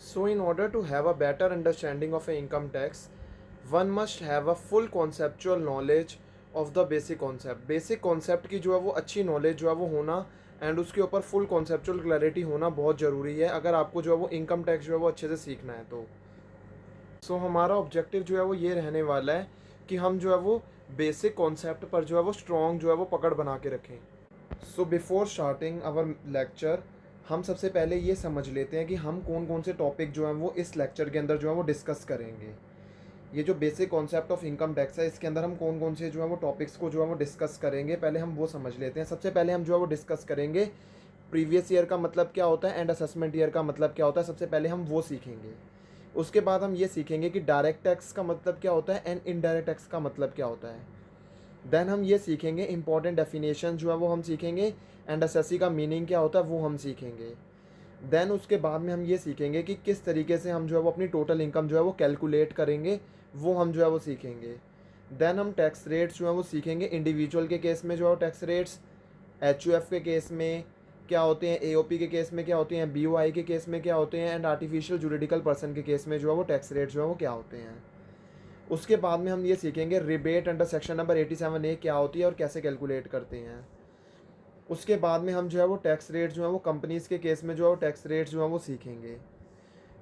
So, in order to have a better understanding of a income tax, one must have a full conceptual knowledge of the basic concept. Basic concept की जो है वो अच्छी knowledge जो है वो होना एंड उसके ऊपर फुल कॉन्सेप्चुअल क्लैरिटी होना बहुत ज़रूरी है अगर आपको जो है वो इनकम टैक्स जो है वो अच्छे से सीखना है तो हमारा ऑब्जेक्टिव जो है वो ये रहने वाला है कि हम जो है वो बेसिक कॉन्सेप्ट पर जो है वो स्ट्रॉन्ग जो है वो पकड़ बना के रखें। बिफोर स्टार्टिंग आवर लेक्चर हम सबसे पहले ये समझ लेते हैं कि हम कौन कौन से टॉपिक जो हैं वो इस लेक्चर के अंदर जो है वो डिस्कस करेंगे। ये जो basic concept of income tax है इसके अंदर हम कौन कौन से जो है वो टॉपिक्स को जो है वो डिस्कस करेंगे, पहले हम वो समझ लेते हैं। सबसे पहले हम जो है वो डिस्कस करेंगे प्रीवियस ईयर का मतलब क्या होता है एंड असेसमेंट ईयर का मतलब क्या होता है। सबसे पहले हम वो सीखेंगे। उसके बाद हम ये सीखेंगे कि डायरेक्ट टैक्स का मतलब क्या होता है एंड इनडायरेक्ट टैक्स का मतलब क्या होता है। देन हम ये सीखेंगे इंपॉर्टेंट डेफिनेशन जो है वो हम सीखेंगे एंड एसएससी का मीनिंग क्या होता है वो हम सीखेंगे। देन उसके बाद में हम ये सीखेंगे कि किस तरीके से हम जो है वो अपनी टोटल इनकम जो है वो कैलकुलेट करेंगे, वो हम जो है वो सीखेंगे। देन हम टैक्स रेट्स जो है वो सीखेंगे। इंडिविजुअल के केस में जो है टैक्स रेट्स, एचयूएफ के केस में क्या होते हैं, एओपी के केस में क्या होते हैं, बीओआई के केस में क्या होते हैं एंड आर्टिफिशियल जुरिडिकल पर्सन के केस में जो है वो टैक्स रेट जो है वो क्या होते हैं। उसके बाद में हम ये सीखेंगे rebate under section number 87A क्या होती है और कैसे कैलकुलेट करते हैं। उसके बाद में हम जो है वो टैक्स रेट जो है वो कंपनीज़ के केस में जो है वो टैक्स रेट जो है वो सीखेंगे।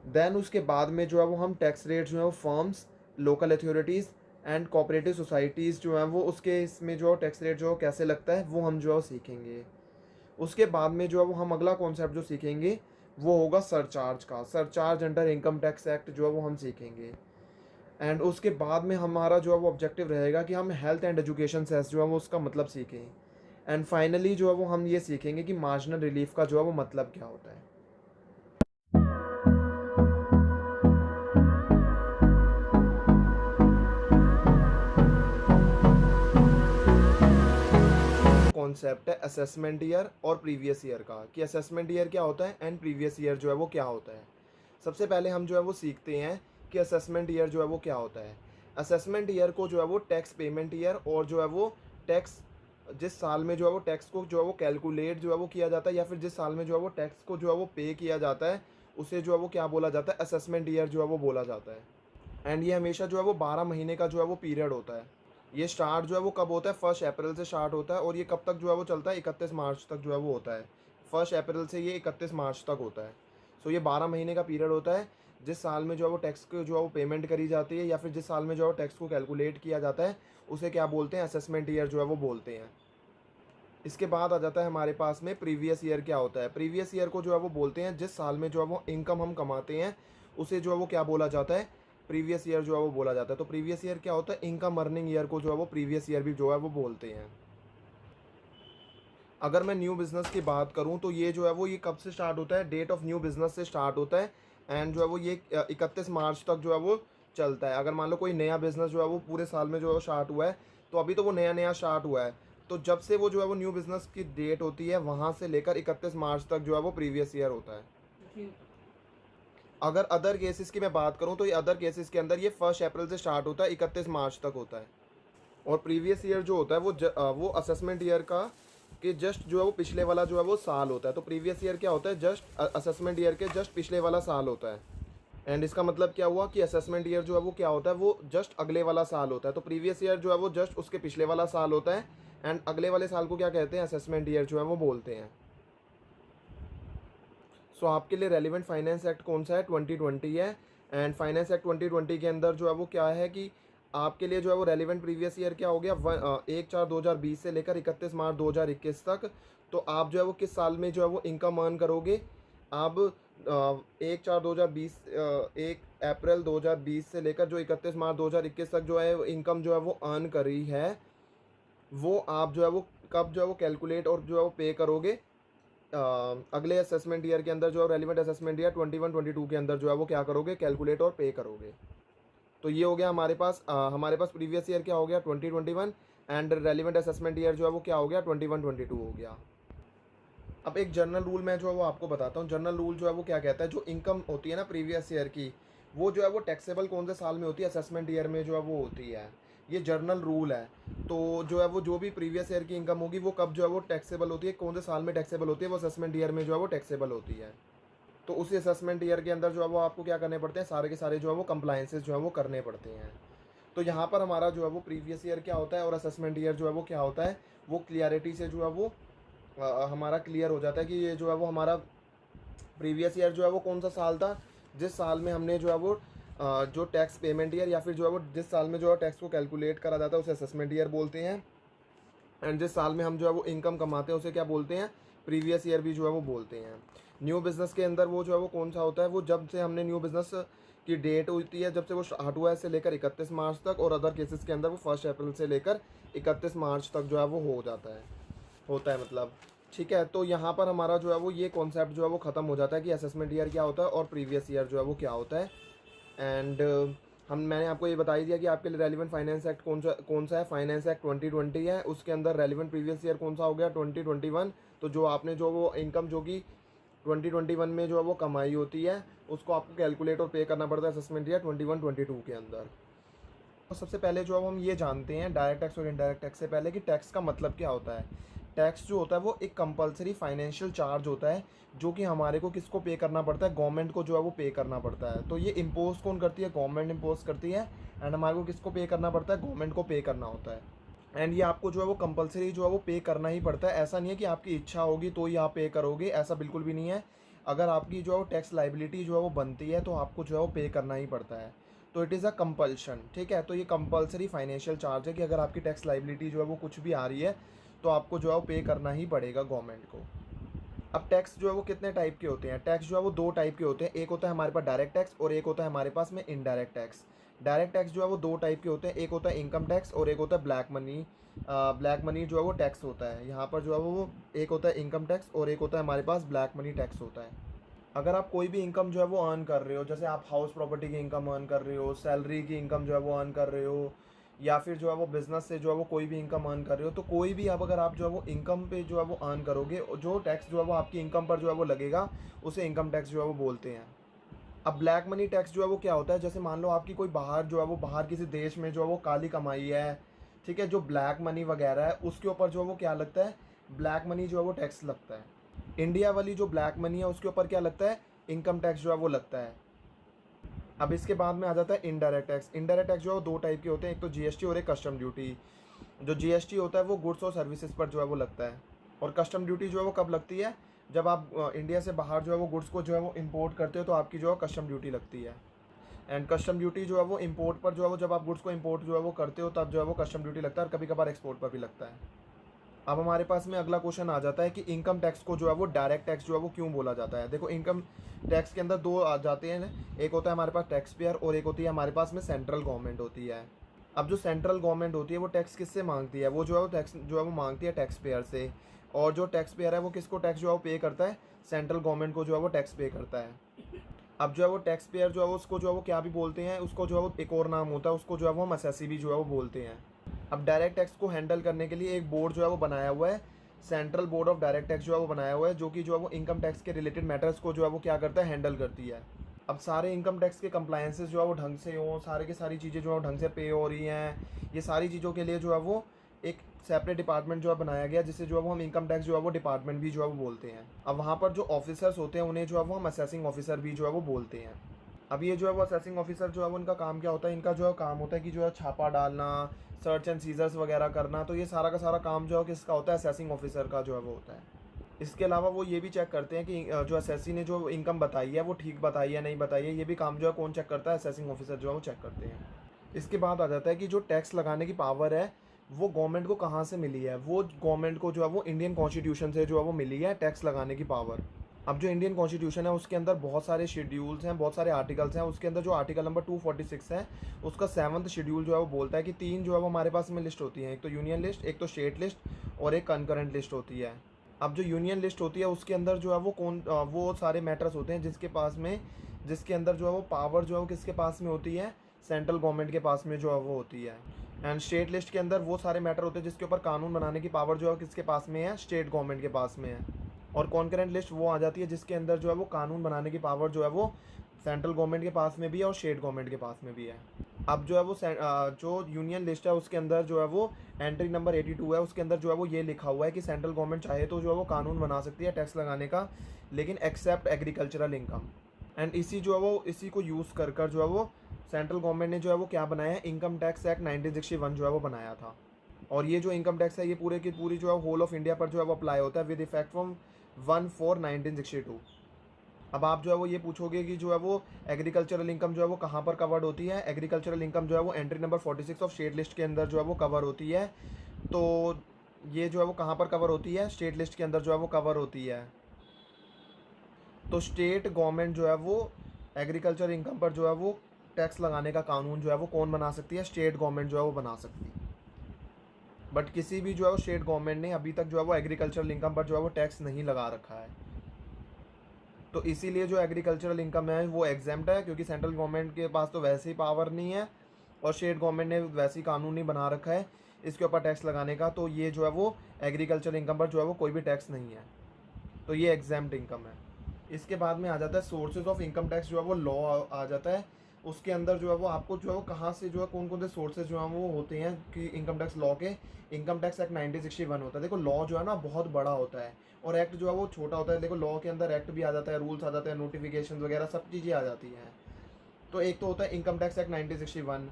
देन उसके बाद में जो है वो हम टैक्स रेट जो है वो firms, local authorities and cooperative societies जो हैं वो उसके इसमें जो टैक्स रेट जो कैसे लगता है वो हम जो है सीखेंगे। उसके बाद में जो है वो हम अगला कॉन्सेप्ट जो सीखेंगे वो होगा सरचार्ज का। Surcharge under income tax act जो है वो हम सीखेंगे। एंड उसके बाद में हमारा जो है वो ऑब्जेक्टिव रहेगा कि हम हेल्थ एंड एजुकेशन सेस जो है वो उसका मतलब सीखें। एंड फाइनली जो है वो हम ये सीखेंगे कि मार्जिनल रिलीफ का जो है वो मतलब क्या होता है। कॉन्सेप्ट है असेसमेंट ईयर और प्रीवियस ईयर का, कि असेसमेंट ईयर क्या होता है एंड प्रीवियस ईयर जो है वो क्या होता है। सबसे पहले हम जो है वो सीखते हैं कि असेसमेंट ईयर जो है वो क्या होता है। असेसमेंट ईयर को जो है वो टैक्स पेमेंट ईयर और जो है वो टैक्स जिस साल में जो है वो टैक्स को जो है वो कैलकुलेट जो है वो किया जाता है या फिर जिस साल में जो है वो टैक्स को जो है वो पे किया जाता है उसे जो है वो क्या बोला जाता है, असेसमेंट ईयर जो है वो बोला जाता है। एंड ये हमेशा जो है वो 12 महीने का जो है वो पीरियड होता है। ये स्टार्ट जो है वो कब होता है, 1 अप्रैल से स्टार्ट होता है और ये कब तक जो है वो चलता है, 31 मार्च तक जो है वो होता है। 1 अप्रैल से ये 31 मार्च तक होता है। ये 12 महीने का पीरियड होता है जिस साल में जो है वो टैक्स को जो है वो पेमेंट करी जाती है या फिर जिस साल में जो है टैक्स को कैलकुलेट किया जाता है उसे क्या बोलते हैं, असेसमेंट ईयर जो है वो बोलते हैं। इसके बाद आ जाता है हमारे पास में प्रीवियस ईयर क्या होता है। प्रीवियस ईयर को जो है वो बोलते हैं जिस साल में जो है वो इनकम हम कमाते हैं उसे जो है वो क्या बोला जाता है, प्रीवियस ईयर जो है वो बोला जाता है। तो प्रीवियस ईयर क्या होता है, इनकम अर्निंग ईयर को जो है वो प्रीवियस ईयर भी जो है वो बोलते हैं। अगर मैं न्यू बिज़नेस की बात करूं तो ये जो है वो ये कब से स्टार्ट होता है, डेट ऑफ न्यू बिज़नेस से स्टार्ट होता है एंड जो है वो ये 31 मार्च तक जो है वो चलता है। अगर मान लो कोई नया बिज़नेस जो है वो पूरे साल में जो है स्टार्ट हुआ है तो अभी तो वो नया नया स्टार्ट हुआ है, तो जब से वो जो है वो न्यू बिज़नेस की डेट होती है वहाँ से लेकर 31 मार्च तक जो है वो प्रीवियस ईयर होता है। अगर अदर केसेस की मैं बात करूँ तो ये अदर केसेस के अंदर ये 1 अप्रैल से स्टार्ट होता है, 31 मार्च तक होता है। और प्रीवियस ईयर जो होता है वो असेसमेंट ईयर का कि जस्ट जो है वो पिछले वाला जो है वो साल होता है। तो प्रीवियस ईयर क्या होता है, जस्ट असेसमेंट ईयर के जस्ट पिछले वाला साल होता है। एंड इसका मतलब क्या हुआ कि असेसमेंट ईयर जो है वो क्या होता है, वो जस्ट अगले वाला साल होता है। तो प्रीवियस ईयर जो है वो जस्ट उसके पिछले वाला साल होता है एंड अगले वाले साल को क्या कहते हैं, असेसमेंट ईयर जो है वो बोलते हैं। आपके लिए रेलिवेंट फाइनेंस एक्ट कौन सा है, 2020 है। एंड फाइनेंस एक्ट 2020 के अंदर जो है वो क्या है कि आपके लिए जो है वो रेलिवेंट प्रीवियस ईयर क्या हो गया, 1/4/2020 से लेकर 31 मार्च 2021 तक। तो आप जो है वो किस साल में जो है वो इनकम अर्न करोगे, आप 1/4/2020 1 अप्रैल 2020 से लेकर जो 31 मार्च 2021 तक जो है इनकम जो है वो अर्न करी है वो आप जो है वो कब जो है वो कैलकुलेट और जो है वो पे करोगे, अगले असेसमेंट ईयर के अंदर जो है रेलिवेंट असेसमेंट ईयर 21-22 के अंदर जो है वो क्या करोगे, कैलकुलेट और पे करोगे। तो ये हो गया हमारे पास प्रीवियस ईयर क्या हो गया, 2021 एंड रेलिवेंट असेसमेंट ईयर जो है वो क्या हो गया, 21-22 हो गया। अब एक जनरल रूल मैं जो है वो आपको बताता हूँ। जनरल रूल जो है वो क्या कहता है, जो इनकम होती है ना प्रीवियस ईयर की, वो जो है वो टैक्सेबल कौन से साल में होती है, असेसमेंट ईयर में जो है वो होती है। ये जर्नल रूल है। तो जो है वो जो भी प्रीवियस ईयर की इनकम होगी वो कब जो है वो टैक्सेबल होती है, कौन से साल में टैक्सेबल होती है, वो असेसमेंट ईयर में जो है वो टैक्सेबल होती है। तो उसी असेसमेंट ईयर के अंदर जो है वो आपको क्या करने पड़ते हैं, सारे के सारे जो है वो कंप्लाइंसेस जो है वो करने पड़ते हैं। तो यहाँ पर हमारा जो है वो प्रीवियस ईयर क्या होता है और असेसमेंट ईयर जो है वो क्या होता है, वो क्लियरिटी से जो है वो हमारा क्लियर हो जाता है कि ये जो है वो हमारा प्रीवियस ईयर जो है वो कौन सा साल था, जिस साल में हमने जो है वो जो टैक्स पेमेंट ईयर या फिर जो है वो जिस साल में जो है टैक्स को कैलकुलेट करा जाता है उसे असेसमेंट ईयर बोलते हैं। एंड जिस साल में हम जो है वो इनकम कमाते हैं उसे क्या बोलते हैं, प्रीवियस ईयर भी जो है वो बोलते हैं। न्यू बिज़नेस के अंदर वो जो है वो कौन सा होता है, वो जब से हमने न्यू बिज़नेस की डेट होती है जब से वो स्टार्ट हुआ है से लेकर 31 मार्च तक, और अदर केसेस के अंदर वो 1 अप्रैल से लेकर 31 मार्च तक जो है वो हो जाता है, होता है मतलब। ठीक है, तो यहाँ पर हमारा जो है वो ये कॉन्सेप्ट जो है वो ख़त्म हो जाता है कि असेसमेंट ईयर क्या होता है और प्रीवियस ईयर जो है वो क्या होता है। एंड मैंने आपको ये बता ही दिया कि आपके लिए रेलिवेंट फाइनेंस एक्ट कौन सा है, फाइनेंस एक्ट 2020 है। उसके अंदर रेलिवेंट प्रीवियस ईयर कौन सा हो गया, 2021। तो जो आपने जो वो इनकम जो कि 2021 में जो है वो कमाई होती है उसको आपको कैलकुलेट और पे करना पड़ता है असेसमेंट ईयर 21-22 के अंदर। तो सबसे पहले जो अब हम ये जानते हैं डायरेक्ट टैक्स और इनडायरेक्ट टैक्स से पहले कि टैक्स का मतलब क्या होता है। टैक्स जो होता है वो एक कंपलसरी फाइनेंशियल चार्ज होता है जो कि हमारे को किसको पे करना पड़ता है, गवर्नमेंट को जो है वो पे करना पड़ता है। तो ये इम्पोज कौन करती है, गवर्नमेंट इम्पोज करती है। एंड हमारे को किसको पे करना पड़ता है, गवर्नमेंट को पे करना होता है। एंड ये आपको जो है वो कंपलसरी जो है वो पे करना ही पड़ता है। ऐसा नहीं है कि आपकी इच्छा होगी तो ही आप पे करोगे, ऐसा बिल्कुल भी नहीं है। अगर आपकी जो है वो टैक्स लाइबिलिटी जो है वो बनती है तो आपको जो है वो पे करना ही पड़ता है। तो इट इज़ अ कंपल्शन। ठीक है, तो ये कंपलसरी फाइनेंशियल चार्ज है कि अगर आपकी टैक्स लाइबिलिटी जो है वो कुछ भी आ रही है तो आपको जो है वो पे करना ही पड़ेगा गवर्नमेंट को। अब टैक्स जो है वो कितने टाइप के होते हैं, टैक्स जो है वो 2 टाइप के होते हैं। एक होता है हमारे पास डायरेक्ट टैक्स और एक होता है हमारे पास में इनडायरेक्ट टैक्स। डायरेक्ट टैक्स जो है वो 2 टाइप के होते हैं, एक होता है इनकम टैक्स और एक होता है ब्लैक मनी। ब्लैक मनी जो है वो टैक्स होता है। यहाँ पर जो है वो एक होता है इनकम टैक्स और एक होता है हमारे पास ब्लैक मनी टैक्स होता है। अगर आप कोई भी इनकम जो है वो अर्न कर रहे हो, जैसे आप हाउस प्रॉपर्टी की इनकम अर्न कर रहे हो, सैलरी की इनकम जो है वो अर्न कर रहे हो, या फिर जो है वो बिज़नेस से जो है वो कोई भी इनकम अर्न कर रहे हो, तो कोई भी अब अगर आप जो है वो इनकम पे जो है वो अर्न करोगे, जो टैक्स जो है वो आपकी इनकम पर जो है वो लगेगा उसे इनकम टैक्स जो है वो बोलते हैं। अब ब्लैक मनी टैक्स जो है वो क्या होता है, जैसे मान लो आपकी कोई बाहर जो है वो बाहर किसी देश में जो है वो काली कमाई है, ठीक है, जो ब्लैक मनी वगैरह है उसके ऊपर जो है वो क्या लगता है, ब्लैक मनी जो है वो टैक्स लगता है। इंडिया वाली जो ब्लैक मनी है उसके ऊपर क्या लगता है, इनकम टैक्स जो है वो लगता है। अब इसके बाद में आ जाता है इनडायरेक्ट टैक्स। इनडायरेक्ट टैक्स जो है 2 टाइप के होते हैं, एक तो जीएसटी और एक कस्टम ड्यूटी। जो जीएसटी होता है वो गुड्स और सर्विसेज पर जो है वो लगता है, और कस्टम ड्यूटी जो है वो कब लगती है, जब आप इंडिया से बाहर जो है वो गुड्स को जो है वो इंपोर्ट करते हो तो आपकी जो है कस्टम ड्यूटी लगती है। एंड कस्टम ड्यूटी जो है वो इंपोर्ट पर जो है वो जब आप गुड्स को इंपोर्ट जो है वो करते हो तब जो है वो कस्टम ड्यूटी लगता है, और कभी कभार एक्सपोर्ट पर भी लगता है। अब हमारे पास में अगला क्वेश्चन आ जाता है कि इनकम टैक्स को जो है वो डायरेक्ट टैक्स जो है वो क्यों बोला जाता है। देखो इनकम टैक्स के अंदर 2 आ जाते हैं, एक होता है हमारे पास टैक्स पेयर और एक होती है हमारे पास में सेंट्रल गवर्नमेंट होती है। अब जो सेंट्रल गवर्नमेंट होती है वो टैक्स किससे मांगती है, वो जो है वो टैक्स जो है वो मांगती है टैक्स पेयर से। और जो टैक्स पेयर है वो किसको टैक्स जो है वो पे करता है, सेंट्रल गवर्नमेंट को जो है वो टैक्स पे करता है। अब जो है वो टैक्स पेयर जो है वो उसको जो है वो क्या भी बोलते हैं, उसको जो है वो एक और नाम होता है, उसको जो है वो हम असेसी भी जो है वो बोलते हैं। अब डायरेक्ट टैक्स को हैंडल करने के लिए एक बोर्ड जो है वो बनाया हुआ है, central board of direct tax जो है वो बनाया हुआ है, जो कि जो है वो इनकम टैक्स के रिलेटेड मैटर्स को जो है वो क्या करता है, हैंडल करती है। अब सारे इनकम टैक्स के कंप्लायंसेस जो है वो ढंग से हो, सारे की सारी चीज़ें जो है ढंग से पे हो रही हैं, ये सारी चीज़ों के लिए जो है वो एक सेपरेट डिपार्टमेंट जो है बनाया गया, जिसे जो है वो हम इनकम टैक्स जो है वो डिपार्टमेंट भी जो है वो बोलते हैं। अब वहाँ पर जो ऑफिसर्स होते हैं उन्हें जो है वो हम असेसिंग ऑफिसर भी जो है वो बोलते हैं। अब ये जो है वो असेसिंग ऑफिसर जो है वो इनका काम क्या होता है, इनका जो है काम होता है कि जो है छापा डालना, सर्च एंड सीजर्स वगैरह करना। तो ये सारा का सारा काम जो है किसका होता है, असेसिंग ऑफिसर का जो है वो होता है। इसके अलावा वो ये भी चेक करते हैं कि जो असेसी ने जो इनकम बताई है वो ठीक बताई है नहीं बताई है, ये भी काम जो है कौन चेक करता है, असेसिंग ऑफिसर जो है वो चेक करते हैं। इसके बाद आ जाता है कि जो टैक्स लगाने की पावर है वो गवर्नमेंट को कहाँ से मिली है, वो गवर्नमेंट को जो है वो इंडियन कॉन्स्टिट्यूशन से जो है वो मिली है टैक्स लगाने की पावर। अब जो इंडियन कॉन्स्टिट्यूशन है उसके अंदर बहुत सारे शेड्यूल्स हैं, बहुत सारे आर्टिकल्स हैं। उसके अंदर जो आर्टिकल नंबर 246 है उसका 7वां शेड्यूल जो है वो बोलता है कि 3 जो है वो हमारे पास में लिस्ट होती हैं, एक तो यूनियन लिस्ट, एक तो स्टेट लिस्ट और एक कंकरेंट लिस्ट होती है। अब जो यूनियन लिस्ट होती है उसके अंदर जो है वो सारे मैटर्स होते हैं जिसके अंदर जो है वो पावर जो है वो किसके पास में होती है, सेंट्रल गवर्नमेंट के पास में जो है वो होती है। एंड स्टेट लिस्ट के अंदर वो सारे मैटर होते हैं जिसके ऊपर कानून बनाने की पावर जो है किसके पास में है, स्टेट गवर्नमेंट के पास में है। और कॉन्करेंट लिस्ट वो आ जाती है जिसके अंदर जो है वो कानून बनाने की पावर जो है वो सेंट्रल गवर्नमेंट के पास में भी है और स्टेट गवर्नमेंट के पास में भी है। अब जो है वो जो यूनियन लिस्ट है उसके अंदर जो है वो एंट्री नंबर 82 है, उसके अंदर जो है वो ये लिखा हुआ है कि सेंट्रल गवर्नमेंट चाहे तो जो है वो कानून बना सकती है टैक्स लगाने का, लेकिन एक्सेप्ट एग्रीकल्चरल इनकम। एंड इसी जो है वो इसी को यूज़ कर कर जो है वो सेंट्रल गवर्नमेंट ने जो है वो क्या बनाया है, इनकम टैक्स एक्ट 1961 जो है वो बनाया था। और ये जो इनकम टैक्स है ये पूरे की पूरी जो है होल ऑफ इंडिया पर जो है वो अप्लाई होता है विद इफेक्ट फ्रॉम 1/4/1962। अब आप जो है वो ये पूछोगे कि जो है वो एग्रीकल्चरल इनकम जो है वो कहाँ पर कवर्ड होती है। एग्रीकल्चरल इनकम जो है वो entry number 46 of state list के अंदर जो है वो कवर होती है। तो ये जो है वो कहाँ पर कवर होती है, स्टेट लिस्ट के अंदर जो है वो कवर होती है। तो स्टेट गवर्नमेंट जो है वो एग्रीकल्चर इनकम पर जो है वो टैक्स लगाने का कानून जो है वो कौन बना सकती है, स्टेट गवर्नमेंट जो है वो बना सकती है। बट किसी भी जो है वो स्टेट गवर्नमेंट ने अभी तक जो है वो एग्रीकल्चरल इनकम पर जो है वो टैक्स नहीं लगा रखा है। तो इसीलिए जो एग्रीकल्चरल इनकम है वो एग्जेम्प्ट है, क्योंकि सेंट्रल गवर्नमेंट के पास तो वैसे ही पावर नहीं है और स्टेट गवर्नमेंट ने वैसे ही कानून नहीं बना रखा है इसके ऊपर टैक्स लगाने का। तो ये जो है वो एग्रीकल्चर इनकम पर जो है वो कोई भी टैक्स नहीं है, तो ये एग्जेम्प्ट इनकम है। इसके बाद में आ जाता है सोर्सेज ऑफ इनकम टैक्स, जो है वो लॉ आ जाता है। उसके अंदर जो है वो आपको जो है वो कहाँ से जो है कौन कौन से सोर्सेज जो हैं वो होते हैं कि इनकम टैक्स लॉ के। इनकम टैक्स एक्ट 1961 होता है। देखो लॉ जो है ना बहुत बड़ा होता है और एक्ट जो है वो छोटा होता है। देखो लॉ के अंदर एक्ट भी आ जाता है, रूल्स आ जाते हैं, नोटिफिकेशन वगैरह सब चीज़ें आ जाती हैं। तो एक तो होता है इनकम टैक्स एक्ट 1961,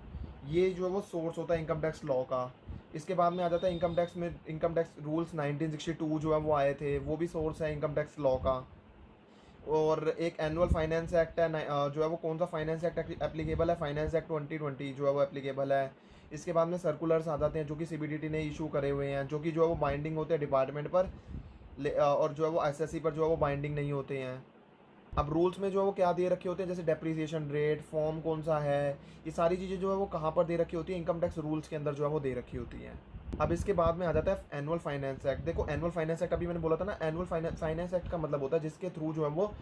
ये जो है वो सोर्स होता है इनकम टैक्स लॉ का। इसके बाद में आ जाता है इनकम टैक्स में इनकम टैक्स रूल्स 1962 जो है वो आए थे, वो भी सोर्स है इनकम टैक्स लॉ का। और एक एनुअल फाइनेंस एक्ट है जो है वो कौन सा फाइनेंस एक्ट एप्लीकेबल है, फाइनेंस एक्ट 2020 जो है वो एप्लीकेबल है। इसके बाद में सर्कुलर्स आ जाते हैं जो कि सीबीडीटी ने इशू करे हुए हैं, जो कि जो है वो बाइंडिंग होते हैं डिपार्टमेंट पर, और जो है वो एसएससी पर जो है वो बाइंडिंग नहीं होते हैं। अब रूल्स में जो है वो क्या दे रखे होते हैं, जैसे डेप्रिसिएशन रेट, फॉर्म कौन सा है, ये सारी चीज़ें जो है वो कहाँ पर दे रखी होती है, इनकम टैक्स रूल्स के अंदर जो है वो दे रखी होती हैं। अब इसके बाद में आ जाता है एनुअल फाइनेंस एक्ट। देखो एनुअल फाइनेंस एक्ट अभी मैंने बोला था ना, एनुअल फाइनेंस एक्ट का मतलब होता है जिसके थ्रू जो है वो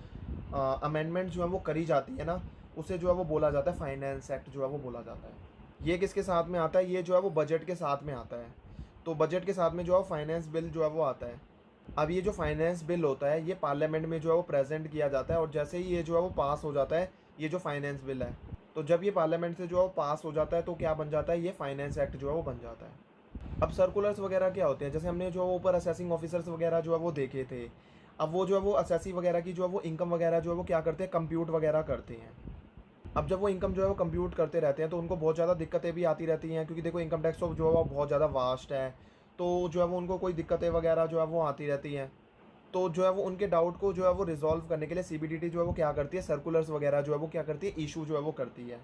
अमेंडमेंट जो है वो करी जाती है ना, उसे जो है वो बोला जाता है फाइनेंस एक्ट जो है वो बोला जाता है। ये किसके साथ में आता है, ये जो है वो बजट के साथ में आता है। तो बजट के साथ में जो है फाइनेंस बिल जो है वो आता है। अब ये जो फाइनेंस बिल होता है ये पार्लियामेंट में जो है वो प्रेजेंट किया जाता है, और जैसे ही ये जो है वो पास हो जाता है, ये जो फाइनेंस बिल है, तो जब ये पार्लियामेंट से जो है वो पास हो जाता है तो क्या बन जाता है, ये फाइनेंस एक्ट जो है वो बन जाता है। अब सर्कुलर्स वगैरह क्या होते हैं, जैसे हमने जो ऊपर असेसिंग ऑफिसर्स वगैरह जो है वो देखे थे। अब वो जो है वो असेसी वगैरह की जो है वो इनकम वगैरह जो है वो क्या करते हैं, कंप्यूट वगैरह करते हैं। अब जब वो इनकम जो है वो कंप्यूट करते रहते हैं तो उनको बहुत ज़्यादा दिक्कतें भी आती रहती हैं, क्योंकि देखो इनकम टैक्स तो जो है वो बहुत ज़्यादा वास्ट है, तो जो है वो उनको कोई दिक्कतें वगैरह जो है वो आती रहती हैं। तो जो है वो उनके डाउट को जो है वो रिजॉल्व करने के लिए सीबीडीटी जो है वो क्या करती है, सर्कुलर्स वगैरह जो है वो क्या करती है, इशू जो है वो करती है।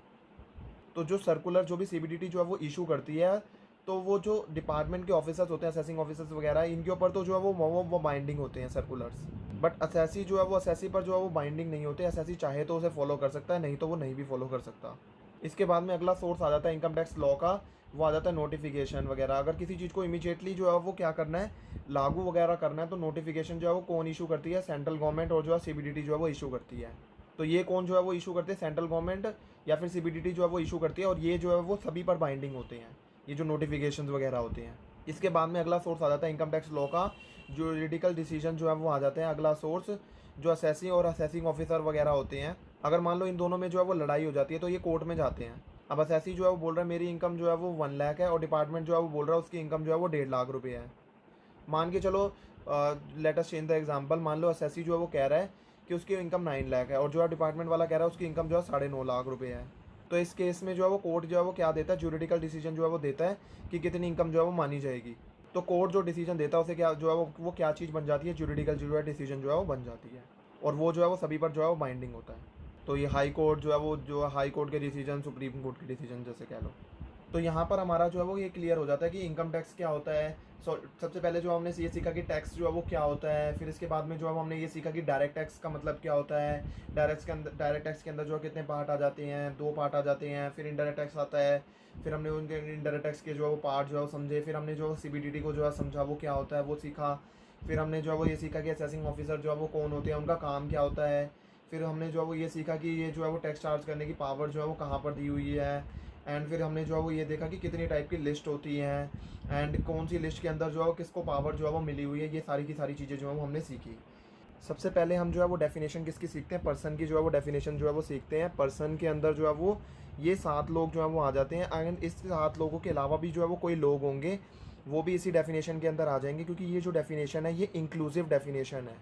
तो जो सर्कुलर जो भी सीबीडीटी जो है वो इशू करती है, तो वो जो डिपार्टमेंट के ऑफिसर्स होते हैं, असेसिंग ऑफिसर्स वगैरह, इनके ऊपर तो जो है वो बाइंडिंग होते हैं सर्कुलर्स। बट असेसी जो है वो असेसी पर जो है वो बाइंडिंग नहीं होते। असेसी चाहे तो उसे फॉलो कर सकता है, नहीं तो वो नहीं भी फॉलो कर सकता। इसके बाद में अगला सोर्स आ जाता है इनकम टैक्स लॉ का, वो आ जाता है नोटिफिकेशन वगैरह। अगर किसी चीज़ को इमीडिएटली जो है वो क्या करना है, लागू वगैरह करना है, तो नोटिफिकेशन जो है वो कौन इशू करती है, सेंट्रल गवर्नमेंट, और जो है सीबीडीटी जो है वो इशू करती है। तो ये कौन जो है वो इशू करते हैं, सेंट्रल गवर्नमेंट या फिर सीबीडीटी जो है वो इशू करती है, और ये जो है वो सभी पर बाइंडिंग होते हैं, ये जो नोटिफिकेशन वगैरह होते हैं। इसके बाद में अगला सोर्स आ जाता है इनकम टैक्स लॉ का, जो जुरिडिकल डिसीजन जो है वो आ जाते हैं। अगला सोर्स जो असेसिंग और असेसिंग ऑफिसर वगैरह होते हैं, अगर मान लो इन दोनों में जो है वो लड़ाई हो जाती है तो ये कोर्ट में जाते हैं। अब असेसी जो है वो बोल रहा है मेरी इनकम जो है वो 1 लाख है, और डिपार्टमेंट जो है वो बोल रहा है उसकी इनकम जो है वो 1.5 लाख रुपये है। मान के चलो, let us change the example, मान लो असेसी जो है वो कह रहा है कि उसकी इनकम 9 लाख है, और जो है डिपार्टमेंट वाला कह रहा है उसकी इनकम जो है 9.5 लाख रुपये है। तो इस केस में जो है वो कोर्ट जो है वो क्या देता है, ज्यूरिडिकल डिसीजन जो है वो देता है कि कितनी इनकम जो है वो मानी जाएगी। तो कोर्ट जो डिसीजन देता है उसे क्या जो है वो क्या चीज़ बन जाती है, ज्यूरिडिकल जो है डिसीजन जो है वो बन जाती है, और वो जो है वो सभी पर जो है वो बाइंडिंग होता है। तो ये हाई कोर्ट जो है वो जो हाई कोर्ट के डिसीजन, सुप्रीम कोर्ट के डिसीजन जैसे कह लो। तो यहाँ पर हमारा जो है वो ये क्लियर हो जाता है कि इनकम टैक्स क्या होता है। सबसे पहले जो हमने ये सीखा कि टैक्स जो है वो क्या होता है, फिर इसके बाद में जो है हमने ये सीखा कि डायरेक्ट टैक्स का मतलब क्या होता है। डायरेक्ट टैक्स के अंदर जो है कितने पार्ट आ जाते हैं, 2 पार्ट आ जाते हैं। फिर इनडायरेक्ट टैक्स आता है, फिर हमने उनके इनडायरेक्ट टैक्स के जो है वो पार्ट जो है वो समझे। फिर हमने जो सीबीडीटी को जो है समझा वो क्या होता है वो सीखा। फिर हमने जो है वो ये सीखा कि असेसिंग ऑफिसर जो है वो कौन होते हैं, उनका काम क्या होता है। फिर हमने जो है वो ये सीखा कि ये जो है वो टैक्स चार्ज करने की पावर जो है वो कहाँ पर दी हुई है। एंड फिर हमने जो है वो ये देखा कि कितनी टाइप की लिस्ट होती हैं, एंड कौन सी लिस्ट के अंदर जो है किसको पावर जो है वो मिली हुई है। ये सारी की सारी चीज़ें जो है वो हमने सीखी। सबसे पहले हम जो है वो डेफिनेशन किसकी सीखते हैं, पर्सन की जो है वो डेफिनेशन जो है वो सीखते हैं। पर्सन के अंदर जो है वो ये 7 लोग जो है वो आ जाते हैं, एंड इस 7 लोगों के अलावा भी जो है वो कोई लोग होंगे, वो भी इसी डेफिनेशन के अंदर आ जाएंगे, क्योंकि ये जो डेफिनेशन है ये इंक्लूसिव डेफिनेशन है।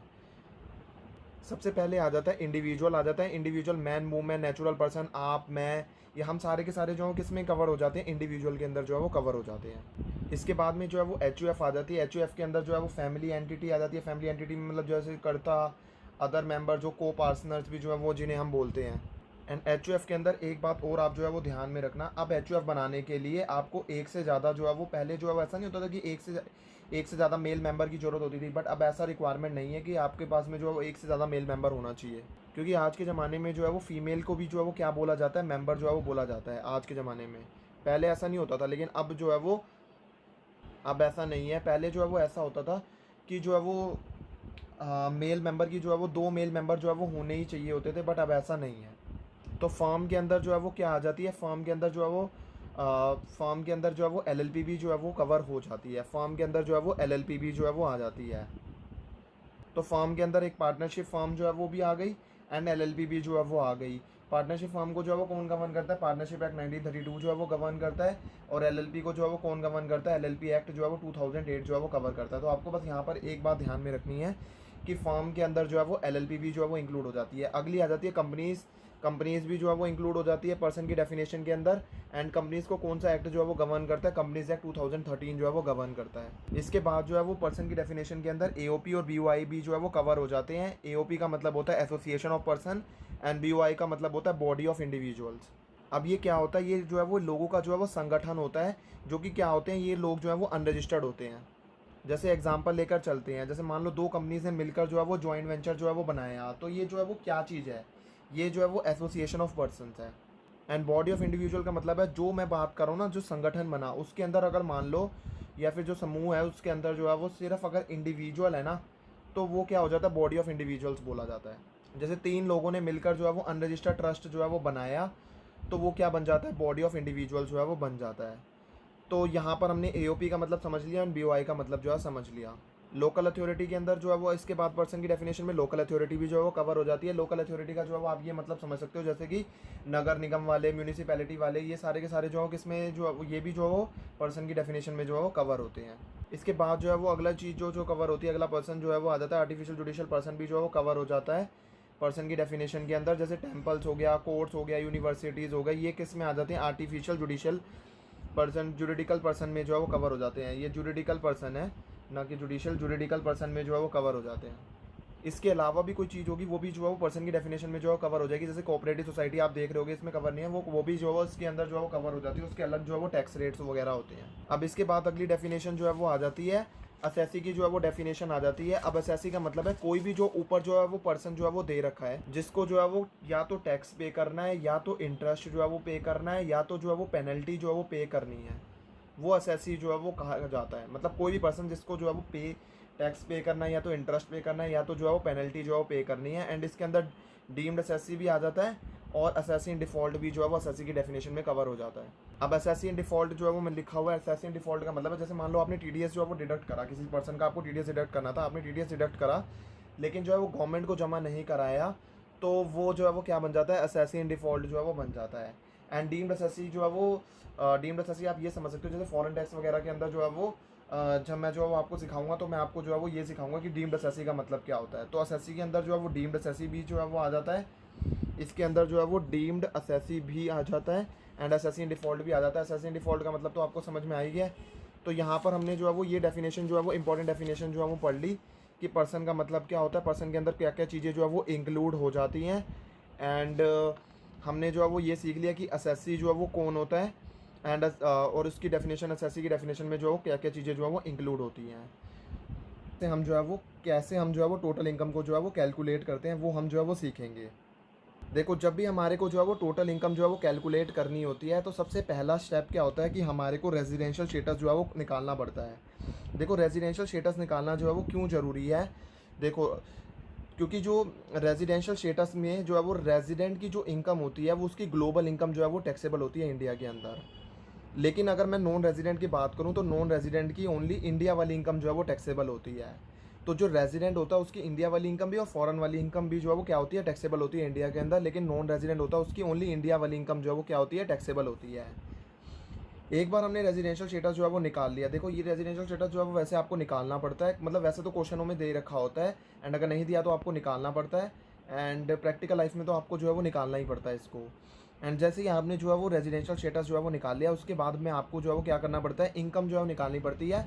सबसे पहले आ जाता है इंडिविजुअल, आ जाता है individual, man, women, natural person, आप, मैं, ये हम सारे के सारे जो है किस में कवर हो जाते हैं, इंडिविजुअल के अंदर जो है वो कवर हो जाते हैं। इसके बाद में जो है वो एच आ जाती है। एच के अंदर जो है वो फैमिली एंटिटी आ जाती है। फैमिली एंटिटी में मतलब जैसे कर्ता, अदर मेंबर, जो को पार्टनर्स भी जो है वो जिन्हें हम बोलते हैं। एंड एच के अंदर एक बात और आप जो है वो ध्यान में रखना, अब एच बनाने के लिए आपको एक से ज़्यादा जो है वो, पहले जो है वो ऐसा नहीं होता था कि एक से ज़्यादा मेल मेंबर की ज़रूरत होती थी, बट अब ऐसा रिक्वायरमेंट नहीं है कि आपके पास में जो है वो एक से ज़्यादा मेल मेंबर होना चाहिए, क्योंकि आज के ज़माने में जो है वो फीमेल को भी जो है वो क्या बोला जाता है, मेंबर जो है वो बोला जाता है आज के ज़माने में। पहले ऐसा नहीं होता था, लेकिन अब जो है वो, अब ऐसा नहीं है। पहले जो है वो ऐसा होता था कि जो है वो मेल मेंबर की जो है वो 2 मेल मेंबर जो है वो होने ही चाहिए होते थे, बट अब ऐसा नहीं है। तो फर्म के अंदर जो है वो क्या आ जाती है, फर्म के अंदर जो है वो फर्म के अंदर जो है वो एलएलपी भी जो है वो कवर हो जाती है। फर्म के अंदर जो है वो एलएलपी भी जो है वो आ जाती है। तो फर्म के अंदर एक पार्टनरशिप फर्म जो है वो भी आ गई, एंड एलएलपी भी जो है वो आ गई। पार्टनरशिप फर्म को जो है वो कौन गवर्न करता है, पार्टनरशिप एक्ट 1932 जो है वो गवर्न करता है, और एलएलपी को जो है वो कौन गवर्न करता है, एलएलपी एक्ट जो है वो 2008 जो है वो कवर करता है। तो आपको बस यहाँ पर एक बात ध्यान में रखनी है कि फर्म के अंदर जो है वो एलएलपी भी जो है वो इंक्लूड हो जाती है। अगली आ जाती है कंपनीज। कंपनीज भी जो है वो इंक्लूड हो जाती है पर्सन की डेफिनेशन के अंदर। एंड कंपनीज को कौन सा एक्ट जो है वो गवर्न करता है, कंपनीज एक्ट 2013 जो है वो गवर्न करता है। इसके बाद जो है वो पर्सन की डेफिनेशन के अंदर एओपी और बीओआई भी जो है वो कवर हो जाते हैं। एओपी का मतलब होता है association of person, and BOI का मतलब होता है बॉडी ऑफ इंडिविजुअल्स। अब ये क्या होता है, ये जो है वो लोगों का जो है वो संगठन होता है, जो कि क्या होते हैं, ये लोग जो है वो अनरजिस्टर्ड होते हैं। जैसे एग्जांपल लेकर चलते हैं, जैसे मान लो 2 कंपनीज ने मिलकर जो है वो जॉइंट वेंचर जो है वो बनाया, तो ये जो है वो क्या चीज़ है, ये जो है वो एसोसिएशन ऑफ पर्सन्स है। एंड बॉडी ऑफ इंडिविजुअल का मतलब है, जो मैं बात कर रहा हूँ ना, जो संगठन बना, उसके अंदर अगर मान लो, या फिर जो समूह है उसके अंदर जो है वो सिर्फ अगर इंडिविजुअल है ना, तो वो क्या हो जाता है, बॉडी ऑफ इंडिविजुअल्स बोला जाता है। जैसे 3 लोगों ने मिलकर जो है वो अनरजिस्टर्ड ट्रस्ट जो है वो बनाया, तो वो क्या बन जाता है, बॉडी ऑफ इंडिविजुअल्स जो है वो बन जाता है। तो यहाँ पर हमने एओपी का मतलब समझ लिया, और बीओआई का मतलब जो है समझ लिया। लोकल अथॉरिटी के अंदर जो है वो, इसके बाद पर्सन की डेफिनेशन में लोकल अथॉरिटी भी जो है वो कवर हो जाती है। लोकल अथॉरिटी का जो है वो आप ये मतलब समझ सकते हो, जैसे कि नगर निगम वाले, म्यूनिसिपैलिटी वाले, ये सारे के सारे जो है किसमें जो है वो, ये भी जो है वो पर्सन की डेफिनेशन में जो है वो कवर होते हैं। इसके बाद जो है वो अगला चीज़ जो कवर होती है, अगला पर्सन जो है वो आ जाता है आर्टिफिशियल जुडिशियल पर्सन भी जो है वो कवर हो जाता है पर्सन की डेफिनेशन के अंदर। जैसे टेम्पल्स हो गया, कोर्ट्स हो गया, यूनिवर्सिटीज़ हो गई, ये किस में आ जाते हैं, artificial judicial person, juridical person में जो है वो कवर हो जाते हैं। ये जुरिडिकल पर्सन है, ना कि जुडिशियल, जुरिडिकल पर्सन में जो है वो कवर हो जाते हैं। इसके अलावा भी कोई चीज़ होगी, वो भी जो है वो पर्सन की डेफिनेशन में जो है कवर हो जाएगी। जैसे कोऑपरेटिव सोसाइटी आप देख रहे होगे, इसमें कवर नहीं है, वो भी जो है इसके अंदर जो है वो कवर हो जाती है। उसके अलग जो है वो टैक्स रेट्स वगैरह होते हैं। अब इसके बाद अगली डेफिनेशन जो है वो आ जाती है असेसी की, जो है वो डेफिनेशन आ जाती है। अब असेसी का मतलब है कोई भी जो ऊपर जो है वो पर्सन जो है वो दे रखा है, जिसको जो है वो या तो टैक्स पे करना है, या तो इंटरेस्ट जो है वो पे करना है, या तो जो है वो पेनल्टी जो है वो पे करनी है, वो असेसी जो है वो कहा जाता है। मतलब कोई भी पर्सन जिसको जो है वो टैक्स पे करना है, या तो इंटरेस्ट पे करना है, या तो जो है वो पेनल्टी जो है वो पे करनी है। एंड इसके अंदर डीम्ड असेसी भी आ जाता है, और असेसी इन डिफ़ॉल्ट भी जो है वो असेसी की डेफिनेशन में कवर हो जाता है। अब असेसी इन डिफ़ॉल्ट जो है वो मैं लिखा हुआ है, असेसी इन डिफ़ॉल्ट का मतलब है, जैसे मान लो आपने टीडीएस जो है वो डिडक्ट करा, किसी पर्सन का आपको टीडीएस डिडक्ट करना था, आपने टीडीएस डिडक्ट करा, लेकिन जो है वो गवर्नमेंट को जमा नहीं कराया, तो वो जो है वो क्या बन जाता है, असेसी इन डिफ़ॉल्ट जो है वो बन जाता है। एंड डीम्ड असेसी जो है वो, डीम्ड असेसी आप ये समझ सकते हो, जैसे फॉरेन टैक्स वगैरह के अंदर जो है वो, जब मैं जो है वो आपको सिखाऊंगा, तो मैं आपको जो है वो ये सिखाऊंगा कि डीम्ड असेसी का मतलब क्या होता है। तो असेसी के अंदर जो है वो डीम्ड असेसी भी जो है वो आ जाता है, इसके अंदर जो है वो डीम्ड असेसी भी आ जाता है, एंड असेसी इन डिफ़ॉल्ट भी आ जाता है। असेसी इन डिफ़ॉल्ट का मतलब तो आपको समझ में आ ही गया। तो यहाँ पर हमने जो है वो ये डेफिनेशन जो है वो इंपॉर्टेंट डेफिनेशन जो है वो पढ़ ली कि पर्सन का मतलब क्या होता है, पर्सन के अंदर क्या क्या चीज़ें जो है वो इंक्लूड हो जाती हैं। एंड हमने जो है वो ये सीख लिया कि असेसी जो है वो कौन होता है, एंड और उसकी डेफिनेशन, असेसी की डेफिनेशन में जो है क्या क्या चीज़ें जो है वो इंक्लूड होती हैं। हम जो है वो कैसे हम जो है वो टोटल इनकम को जो है वो कैलकुलेट करते हैं, वो हम जो है वो सीखेंगे। देखो, जब भी हमारे को जो है वो टोटल इनकम जो है वो कैलकुलेट करनी होती है, तो सबसे पहला स्टेप क्या होता है कि हमारे को रेजिडेंशियल स्टेटस जो है वो निकालना पड़ता है। देखो, रेजिडेंशियल स्टेटस निकालना जो है वो क्यों ज़रूरी है, देखो, क्योंकि जो रेजिडेंशियल स्टेटस में जो है वो रेजिडेंट की जो इनकम होती है, वो उसकी ग्लोबल इनकम जो है वो टैक्सेबल होती है इंडिया के अंदर। लेकिन अगर मैं नॉन रेजिडेंट की बात करूं, तो नॉन रेजिडेंट की ओनली इंडिया वाली इनकम जो है वो टैक्सेबल होती है। तो जो रेजिडेंट होता है उसकी इंडिया वाली इनकम भी और फॉरेन वाली इनकम भी जो है वो क्या होती है, टैक्सेबल होती है इंडिया के अंदर, लेकिन नॉन रेजिडेंट होता है उसकी ओनली इंडिया वाली इनकम जो है वो क्या होती है, टैक्सेबल होती है। एक बार हमने रेजिडेंशियल स्टेटस जो है वो निकाल लिया। देखो ये रेजिडेंशियल स्टेटस जो है वो वैसे आपको निकालना पड़ता है, मतलब वैसे तो क्वेश्चनों में दे रखा होता है, एंड अगर नहीं दिया तो आपको निकालना पड़ता है, एंड प्रैक्टिकल लाइफ में तो आपको जो है वो निकालना ही पड़ता है इसको। एंड जैसे ही आपने जो है वो रेजिडेंशियल स्टेटस जो है वो निकाल लिया, उसके बाद में आपको जो है वो क्या करना पड़ता है, इनकम जो है वो निकालनी पड़ती है,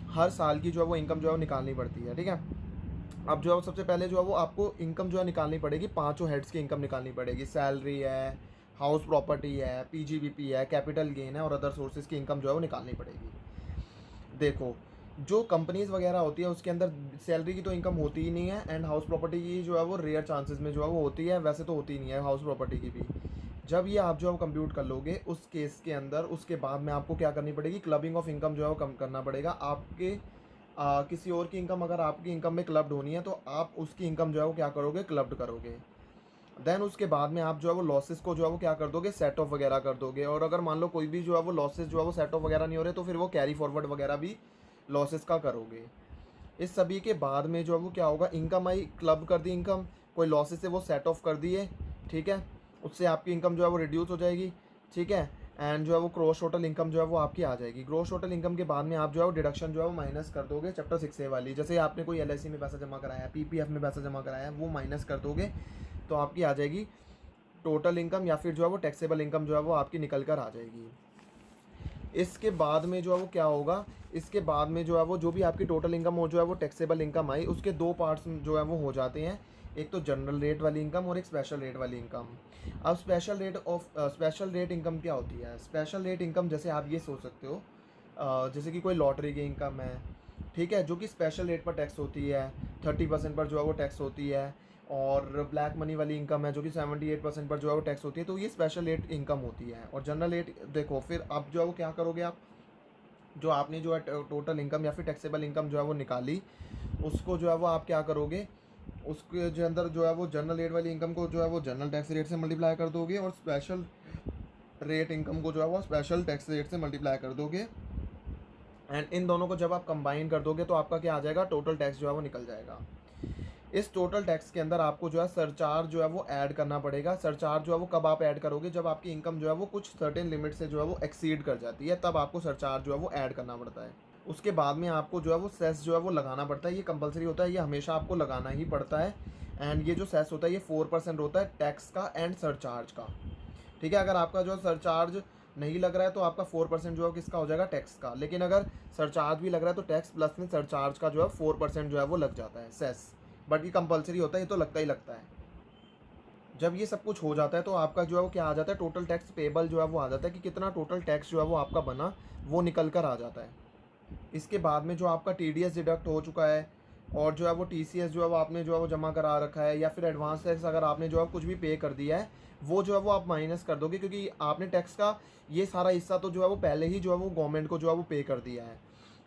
हर साल की जो है वो इनकम जो है वो निकालनी पड़ती है, ठीक है। अब जो है सबसे पहले जो है वो आपको इनकम जो है निकालनी पड़ेगी, पांचों हेड्स की इनकम निकालनी पड़ेगी। सैलरी है, हाउस प्रॉपर्टी है, पीजीबीपी है, कैपिटल गेन है और अदर सोर्सेज की इनकम जो है वो निकालनी पड़ेगी। देखो जो कंपनीज वगैरह होती है उसके अंदर सैलरी की तो इनकम होती ही नहीं है, एंड हाउस प्रॉपर्टी की जो है वो रेयर चांसेस में जो है वो होती है, वैसे तो होती ही नहीं है हाउस प्रॉपर्टी की भी। जब ये आप जो है कंप्यूट कर लोगे उस केस के अंदर, उसके बाद में आपको क्या करनी पड़ेगी, क्लबिंग ऑफ इनकम जो है वो कम करना पड़ेगा। आपके किसी और की इनकम अगर आपकी इनकम में क्लब्ड होनी है तो आप उसकी इनकम जो है वो क्या करोगे, क्लब्ड करोगे। देन उसके बाद में आप जो है वो लॉसेस को जो है वो क्या कर दोगे, सेट ऑफ वगैरह कर दोगे। और अगर मान लो कोई भी जो है वो लॉसेस जो है वो सेट ऑफ वगैरह नहीं हो रहे तो फिर वो कैरी फॉरवर्ड वगैरह भी लॉसेस का करोगे। इस सभी के बाद में जो है वो क्या होगा, इनकम आई, क्लब कर दी इनकम, कोई लॉसेस है वो सेट ऑफ कर दिए, ठीक है, उससे आपकी इनकम जो है वो रिड्यूस हो जाएगी, ठीक है। एंड जो है वो ग्रॉस टोटल इनकम जो है वो आपकी आ जाएगी। ग्रॉस टोटल इनकम के बाद में आप जो है वो डिडक्शन जो है वो माइनस कर दोगे चैप्टर 6A वाली, जैसे आपने कोई LIC में पैसा जमा कराया है, PPF में पैसा जमा कराया है, वो माइनस कर दोगे तो आपकी आ जाएगी टोटल इनकम, या फिर जो है वो टैक्सेबल इनकम जो है वो आपकी निकल कर आ जाएगी। इसके बाद में जो है वो क्या होगा, इसके बाद में जो है वो जो भी आपकी टोटल इनकम हो जो है वो टैक्सेबल इनकम आई, उसके दो पार्ट्स जो है वो हो जाते हैं, एक तो जनरल रेट वाली इनकम और एक स्पेशल रेट वाली इनकम। अब स्पेशल रेट इनकम क्या होती है, स्पेशल रेट इनकम जैसे आप ये सोच सकते हो, जैसे कि कोई लॉटरी की इनकम है, ठीक है, जो कि स्पेशल रेट पर टैक्स होती है, 30% पर जो है वो टैक्स होती है, और ब्लैक मनी वाली इनकम है जो कि 78% पर जो है वो टैक्स होती है, तो ये स्पेशल रेट इनकम होती है। और जनरल रेट देखो, फिर अब जो है वो क्या करोगे, आप जो आपने जो है टोटल इनकम या फिर टैक्सेबल इनकम जो है वो निकाली, उसको जो है वो आप क्या करोगे, उसके जो अंदर जो है वो जनरल रेट वाली इनकम को जो है वो जनरल टैक्स रेट से मल्टीप्लाई कर दोगे, और स्पेशल रेट इनकम को जो है वो स्पेशल टैक्स रेट से मल्टीप्लाई कर दोगे। एंड इन दोनों को जब आप कंबाइन कर दोगे तो आपका क्या आ जाएगा, टोटल टैक्स जो है वो निकल जाएगा। इस टोटल टैक्स के अंदर आपको जो है सरचार्ज जो है वो ऐड करना पड़ेगा। सरचार्ज जो है वो कब आप ऐड करोगे, जब आपकी इनकम जो है वो कुछ सर्टेन लिमिट से जो है वो एक्सीड कर जाती है, तब आपको सरचार्ज जो है वो ऐड करना पड़ता है। उसके बाद में आपको जो है वो सेस जो है वो लगाना पड़ता है, ये कंपलसरी होता है, ये हमेशा आपको लगाना ही पड़ता है। एंड ये जो सेस होता है ये 4% होता है टैक्स का एंड सरचार्ज का, ठीक है। अगर आपका जो सरचार्ज नहीं लग रहा है तो आपका 4% जो है किसका हो जाएगा, टैक्स का। लेकिन अगर सरचार्ज भी लग रहा है तो टैक्स प्लस में सरचार्ज का जो है 4% जो है वो लग जाता है सेस, बट ये कंपलसरी होता है, ये तो लगता ही लगता है। जब ये सब कुछ हो जाता है तो आपका जो है वो क्या आ जाता है, टोटल टैक्स पेबल जो है वो आ जाता है, कि कितना टोटल टैक्स जो है वो आपका बना, वो निकल कर आ जाता है। इसके बाद में जो आपका TDS डिडक्ट हो चुका है, और जो है वो TCS जो है वो आपने जो है वो जमा करा रखा है, या फिर एडवांस टैक्स अगर आपने जो है कुछ भी पे कर दिया है, वो जो है वो आप माइनस कर दोगे, क्योंकि आपने टैक्स का ये सारा हिस्सा तो जो है वो पहले ही जो है वो गवर्नमेंट को जो है वो पे कर दिया है।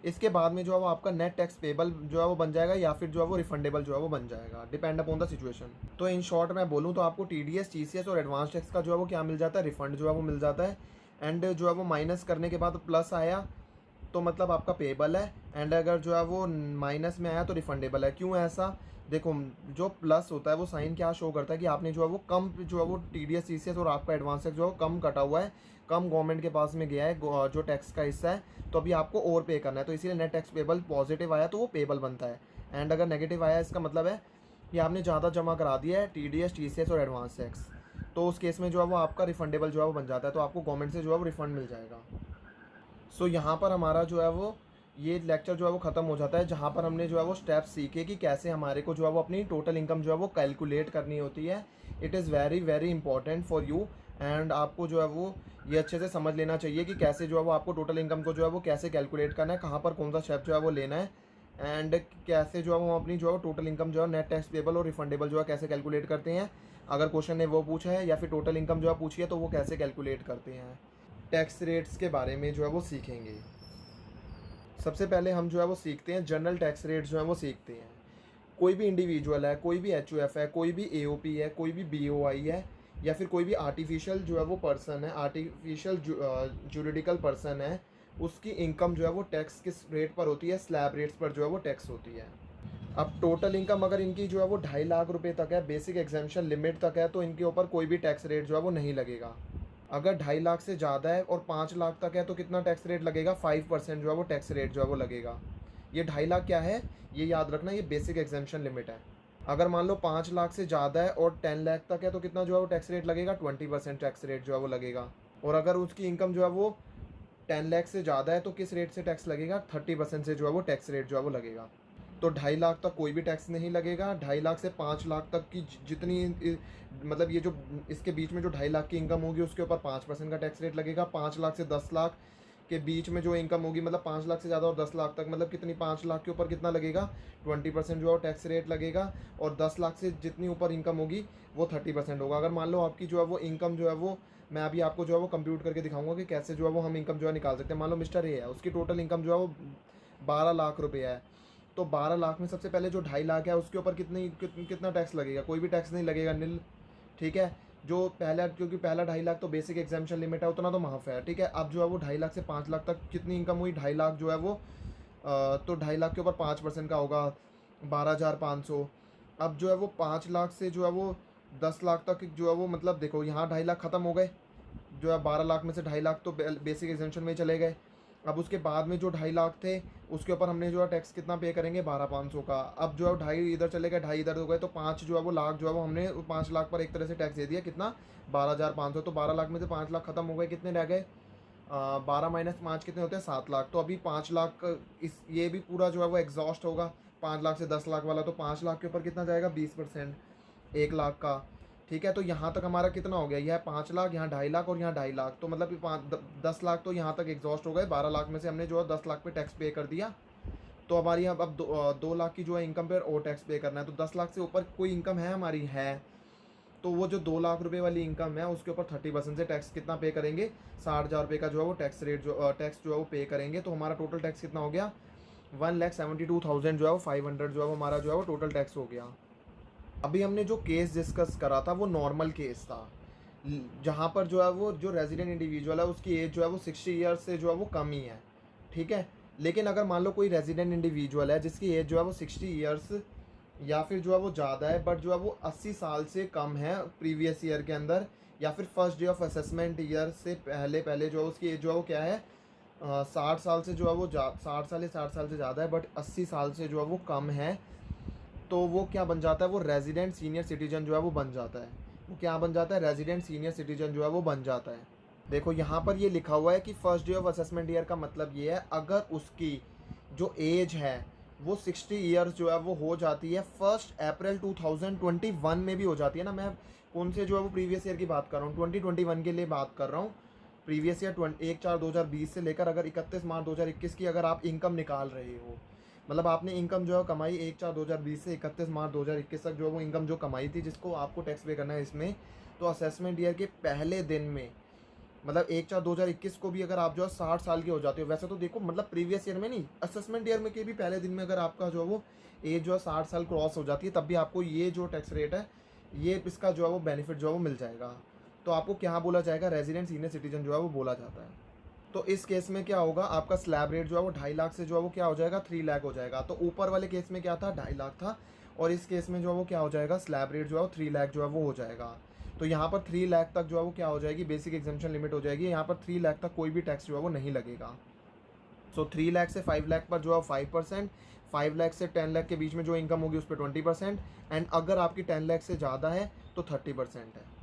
इसके बाद में जो है वो आपका नेट टैक्स पेबल जो है वो बन जाएगा, या फिर जो है वो रिफंडेबल जो है वो बन जाएगा, डिपेंड अपॉन द सिचुएशन। तो इन शॉर्ट मैं बोलूँ तो आपको TDS TCS और एडवांस टैक्स का जो है वो क्या मिल जाता है, रिफंड जो है वो मिल जाता है। एंड जो है वो माइनस करने के बाद प्लस आया तो मतलब आपका पेबल है, एंड अगर जो है वो माइनस में आया तो रिफंडेबल है। क्यों ऐसा, देखो जो प्लस होता है वो साइन क्या शो करता है कि आपने जो है वो कम जो है वो TDS TCS और आपका एडवांस टैक्स जो है कम कटा हुआ है, कम गवर्नमेंट के पास में गया है जो टैक्स का हिस्सा है, तो अभी आपको और पे करना है, तो इसीलिए नेट टैक्स पेबल पॉजिटिव आया तो वो पेबल बनता है। एंड अगर नेगेटिव आया इसका मतलब है कि आपने ज़्यादा जमा करा दिया है TDS TCS और एडवांस टैक्स, तो उस केस में जो है वो आपका रिफंडेबल जो है वो बन जाता है, तो आपको गवर्नमेंट से जो है वो रिफंड मिल जाएगा। सो यहाँ पर हमारा जो है वो ये लेक्चर जो है वो ख़त्म हो जाता है, जहाँ पर हमने जो है वो स्टेप्स सीखे कि कैसे हमारे को जो है वो अपनी टोटल इनकम जो है वो कैलकुलेट करनी होती है। It is very very important for you, and आपको जो है वो ये अच्छे से समझ लेना चाहिए कि कैसे जो है वो आपको टोटल इनकम को जो है वो कैसे कैलकुलेट करना है, कहाँ पर कौन सा स्टेप जो है वो लेना है, एंड कैसे जो है वो अपनी जो है टोटल इनकम जो है नेट टैक्स पेबल और रिफंडेबल जो है कैसे कैलकुलेट करते हैं। अगर क्वेश्चन ने वो पूछा है या फिर टोटल इनकम जो है पूछी है तो वो कैसे कैलकुलेट करते हैं। टैक्स रेट्स के बारे में जो है वो सीखेंगे। सबसे पहले हम जो है वो सीखते हैं जनरल टैक्स रेट जो है वो सीखते हैं। कोई भी इंडिविजुअल है, कोई भी HUF है, कोई भी AOP है, कोई भी BOI है, या फिर कोई भी आर्टिफिशियल जो है वो पर्सन है, आर्टिफिशियल जुरिडिकल पर्सन है, उसकी इनकम जो है वो टैक्स किस रेट पर होती है, स्लैब रेट्स पर जो है वो टैक्स होती है। अब टोटल इनकम अगर इनकी जो है वो 2.5 लाख रुपए तक है, बेसिक एग्जाम्पशन लिमिट तक है, तो इनके ऊपर कोई भी टैक्स रेट जो है वो नहीं लगेगा। अगर 2.5 लाख से ज़्यादा है और 5 लाख तक है तो कितना टैक्स रेट लगेगा, 5% जो है वो टैक्स रेट जो है वो लगेगा। ये 2.5 लाख क्या है, ये याद रखना, ये बेसिक एग्जाम्पशन लिमिट है। अगर मान लो 5 लाख से ज़्यादा है और 10 लाख तक है तो कितना जो है वो टैक्स रेट लगेगा, 20% टैक्स रेट जो है वो लगेगा। और अगर उसकी इनकम जो है वो 10 लाख से ज़्यादा है तो किस रेट से टैक्स लगेगा, 30% से जो है वो टैक्स रेट जो है वो लगेगा। तो 2.5 लाख तक कोई भी टैक्स नहीं लगेगा। 2.5 लाख से 5 लाख तक की जितनी मतलब ये जो इसके बीच में जो 2.5 लाख की इनकम होगी उसके ऊपर 5% का टैक्स रेट लगेगा। 5 लाख से 10 लाख के बीच में जो इनकम होगी, मतलब 5 लाख से ज़्यादा और 10 लाख तक, मतलब कितनी, 5 लाख के ऊपर कितना लगेगा, 20% जो है टैक्स रेट लगेगा। और 10 लाख से जितनी ऊपर इनकम होगी वो 30% होगा। अगर मान लो आपकी जो है वो इनकम जो है वो, मैं अभी आपको जो है वो कंप्यूट करके दिखाऊंगा कि कैसे जो है वो हम इनकम जो है निकाल सकते हैं। मान लो मिस्टर ए है, उसकी टोटल इनकम जो है वो 12 लाख रुपये है। तो 12 लाख में सबसे पहले जो 2.5 लाख है उसके ऊपर कितना टैक्स लगेगा, कोई भी टैक्स नहीं लगेगा, नील। ठीक है, जो पहला, क्योंकि पहला 2.5 लाख तो बेसिक एग्जाम्पशन लिमिट है, उतना तो माफ़ है। ठीक है, अब जो है वो 2.5 लाख से 5 लाख तक कितनी इनकम हुई, 2.5 लाख जो है वो तो 2.5 लाख के ऊपर 5% का होगा 12,500। अब जो है वो 5 लाख से जो है वो 10 लाख तक जो है वो, मतलब देखो यहाँ 2.5 लाख ख़त्म हो गए, जो है 12 लाख में से 2.5 लाख तो बेसिक एग्जाम्पशन में चले गए। अब उसके बाद में जो 2.5 लाख थे उसके ऊपर हमने जो है टैक्स कितना पे करेंगे, 12,500 का। अब जो है 2.5 इधर चले गए, 2.5 इधर हो गए, तो 5 जो है वो लाख जो है वो हमने 5 लाख पर एक तरह से टैक्स दे दिया, कितना, 12,500। तो 12 लाख में से 5 लाख खत्म हो गए, कितने रह गए, 12 माइनस 5 कितने होते हैं, 7 लाख। तो अभी 5 लाख इस ये भी पूरा जो है वो एग्जॉस्ट होगा। 5 लाख से 10 लाख वाला, तो 5 लाख के ऊपर कितना जाएगा, 20%, 1 लाख का। ठीक है, तो यहाँ तक हमारा कितना हो गया, यह है 5 लाख, यहाँ 2.5 लाख और यहाँ 2.5 लाख, तो मतलब 10 लाख तो यहाँ तक एग्जॉस्ट हो गए। 12 लाख में से हमने जो है 10 लाख पे टैक्स पे कर दिया। तो हमारी अब 2 लाख की जो है इनकम पे और टैक्स पे करना है। तो 10 लाख से ऊपर कोई इनकम है हमारी, है, तो वो जो 2 लाख रुपए वाली इनकम है उसके ऊपर 30% से टैक्स कितना पे करेंगे, 60,000 रुपये का जो है वो टैक्स रेट टैक्स जो है वो पे करेंगे। तो हमारा टोटल टैक्स कितना हो गया, 1,72,000 जो है वो 500 जो है वो हमारा जो है वो टोटल टैक्स हो गया। अभी हमने जो केस डिस्कस करा था वो नॉर्मल केस था, जहाँ पर जो है वो जो रेजिडेंट इंडिविजुअल है उसकी एज जो है वो 60 ईयर्स से जो है वो कम ही है। ठीक है, लेकिन अगर मान लो कोई रेजिडेंट इंडिविजुअल है जिसकी एज जो है वो 60 ईयर्स या फिर जो है वो ज़्यादा है, बट जो है वो 80 साल से कम है प्रीवियस ईयर के अंदर, या फिर first day of assessment year से पहले जो है उसकी एज जो है वो क्या है, 60 साल से जो है वो 60 साल या 60 साल से ज़्यादा है, बट 80 साल से जो है वो कम है, तो वो क्या बन जाता है, वो रेजिडेंट सीनियर सिटीजन जो है वो बन जाता है। वो क्या बन जाता है, रेजिडेंट सीनियर सिटीजन जो है वो बन जाता है। देखो यहाँ पर ये लिखा हुआ है कि first day of assessment year का मतलब ये है, अगर उसकी जो एज है वो 60 ईयर्स जो है वो हो जाती है 1 अप्रैल 2021 में भी हो जाती है ना, मैं कौन से जो है वो प्रीवियस ईयर की बात कर रहा हूँ, 2021 के लिए बात कर रहा हूँ। प्रीवियस ईयर 1/4/2020 से लेकर अगर 31 मार्च 2021 की अगर आप इनकम निकाल रहे हो, मतलब आपने इनकम जो है कमाई 1/4/2020 से 31 मार्च 2021 तक जो है वो इनकम जो कमाई थी, जिसको आपको टैक्स पे करना है इसमें, तो असेसमेंट ईयर के पहले दिन में, मतलब 1/4/2021 को भी अगर आप जो है 60 साल के हो जाते हो, वैसे तो देखो मतलब प्रीवियस ईयर में नहीं, असेसमेंट ईयर में के भी पहले दिन में अगर आपका जो है वो एज जो है 60 साल क्रॉस हो जाती है, तब भी आपको ये जो टैक्स रेट है, ये इसका जो है वो बेनिफिट जो है वो मिल जाएगा। तो आपको क्या बोला जाएगा, रेजिडेंट सीनियर सिटीजन जो है वो बोला जाता है। तो इस केस में क्या होगा, आपका स्लैब रेट जो है वो 2.5 लाख से जो है वो क्या हो जाएगा, 3 लाख हो जाएगा। तो ऊपर वाले केस में क्या था, 2.5 लाख था, और इस केस में जो है वो क्या हो जाएगा, स्लैब रेट जो है वो 3 लाख जो है वो हो जाएगा। तो यहाँ पर 3 लाख तक जो है वो क्या हो जाएगी, बेसिक एग्जाम्पशन लिमिट हो जाएगी। यहाँ पर 3 लाख तक कोई भी टैक्स जो है वो नहीं लगेगा। सो 3 लाख से 5 लाख पर जो है 5%, 5 लाख से 10 लाख के बीच में जो इनकम होगी उस पर 20%, एंड अगर आपकी 10 लाख से ज़्यादा है तो 30% है।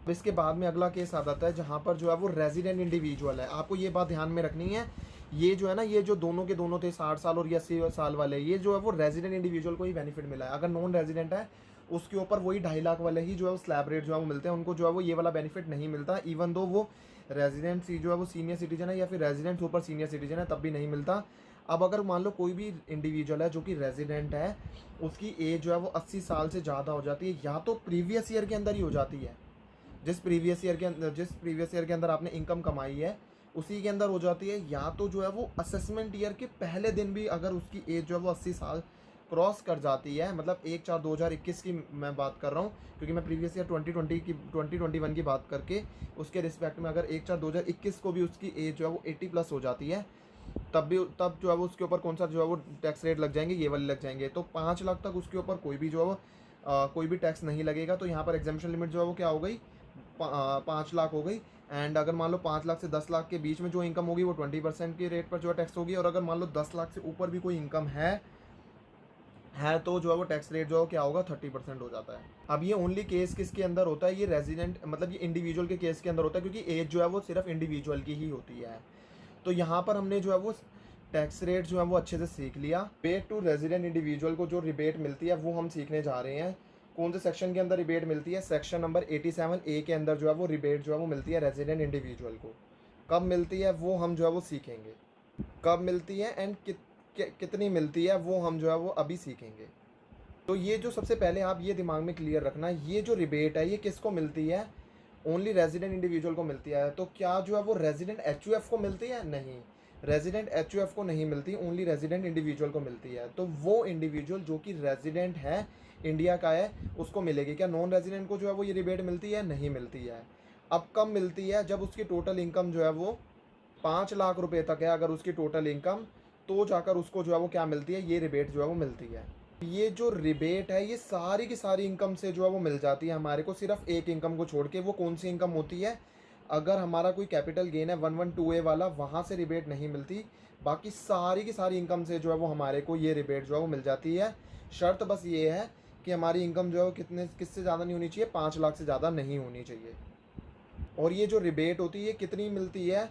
अब इसके बाद में अगला केस आ जाता है जहाँ पर जो है वो रेजिडेंट इंडिविजुअल है। आपको ये बात ध्यान में रखनी है, ये जो है ना, ये जो दोनों के दोनों थे 60 साल और 80 साल वाले, ये जो है वो रेजिडेंट इंडिविजुअल को ही बेनिफिट मिला है। अगर नॉन रेजिडेंट है उसके ऊपर वही 2.5 लाख वाले ही जो है वो स्लैब रेट जो है वो मिलते हैं, उनको जो है वो ये वाला बेनिफिट नहीं मिलता, इवन दो वो रेजिडेंट जो है वो सीनियर सिटीजन है या फिर रेजिडेंट सुपर सीनियर सिटीजन है, तब भी नहीं मिलता। अब अगर मान लो कोई भी इंडिविजुअल है जो कि रेजिडेंट है, उसकी एज जो है वो 80 साल से ज़्यादा हो जाती है, या तो प्रीवियस ईयर के अंदर ही हो जाती है, जिस प्रीवियस ईयर के अंदर आपने इनकम कमाई है उसी के अंदर हो जाती है, या तो जो है वो असेसमेंट ईयर के पहले दिन भी अगर उसकी एज जो है वो 80 साल क्रॉस कर जाती है, मतलब 1/4/2021 की मैं बात कर रहा हूँ, क्योंकि मैं प्रीवियस ईयर 2021 की बात करके उसके रिस्पेक्ट में अगर 1/4/2021 को भी उसकी एज जो है वो 80 प्लस हो जाती है, तब जो है वो उसके ऊपर कौन सा जो है वो टैक्स रेट लग जाएंगे, ये वाले लग जाएंगे। तो 5 लाख तक उसके ऊपर कोई भी जो है वो कोई भी टैक्स नहीं लगेगा। तो यहाँ पर एग्जाम्पशन लिमिट जो है वो क्या हो गई, 5 लाख हो गई। एंड अगर मान लो 5 लाख से 10 लाख के बीच में जो इनकम होगी वो 20% की रेट पर जो है टैक्स होगी। और अगर मान लो 10 लाख से ऊपर भी कोई इनकम है तो जो है वो टैक्स रेट जो है क्या होगा, 30% हो जाता है। अब ये ओनली केस किसके अंदर होता है, ये रेजिडेंट मतलब ये इंडिविजुअल के केस के अंदर होता है, क्योंकि एज जो है वो सिर्फ इंडिविजुअल की ही होती है। तो यहाँ पर हमने जो है वो टैक्स रेट जो है वो अच्छे से सीख लिया। रिबेट टू रेजिडेंट इंडिविजुअल को जो रिबेट मिलती है वो हम सीखने जा रहे हैं। कौन से सेक्शन के अंदर रिबेट मिलती है, सेक्शन नंबर 87A के अंदर जो है वो रिबेट जो है वो मिलती है रेजिडेंट इंडिविजुअल को। कब मिलती है वो हम जो है वो सीखेंगे, कब मिलती है एंड कितनी मिलती है वो हम जो है वो अभी सीखेंगे। तो ये जो सबसे पहले आप ये दिमाग में क्लियर रखना, ये जो रिबेट है ये किसको मिलती है, ओनली रेजिडेंट इंडिविजुअल को मिलती है। तो क्या जो है वो रेजिडेंट एचयूएफ को मिलती है, नहीं, रेजिडेंट एचयूएफ को नहीं मिलती, ओनली रेजिडेंट इंडिविजुअल को मिलती है। तो वो इंडिविजुअल जो कि रेजिडेंट है, इंडिया का है, उसको मिलेगी। क्या नॉन रेजिडेंट को जो है वो ये रिबेट मिलती है, नहीं मिलती है। अब कब मिलती है, जब उसकी टोटल इनकम जो है वो 5 लाख रुपए तक है अगर उसकी टोटल इनकम, तो जाकर उसको जो है वो क्या मिलती है, ये रिबेट जो है वो मिलती है। ये जो रिबेट है ये सारी की सारी इनकम से जो है वो मिल जाती है हमारे को, सिर्फ एक इनकम को छोड़ के। वो कौन सी इनकम होती है, अगर हमारा कोई कैपिटल गेन है 112A वाला, वहाँ से रिबेट नहीं मिलती। बाकी सारी की सारी इनकम से जो है वो हमारे को ये रिबेट जो है वो मिल जाती है। शर्त बस ये है कि हमारी इनकम जो है वो किससे ज़्यादा नहीं होनी चाहिए, 5 लाख से ज़्यादा नहीं होनी चाहिए। और ये जो रिबेट होती है ये कितनी मिलती है,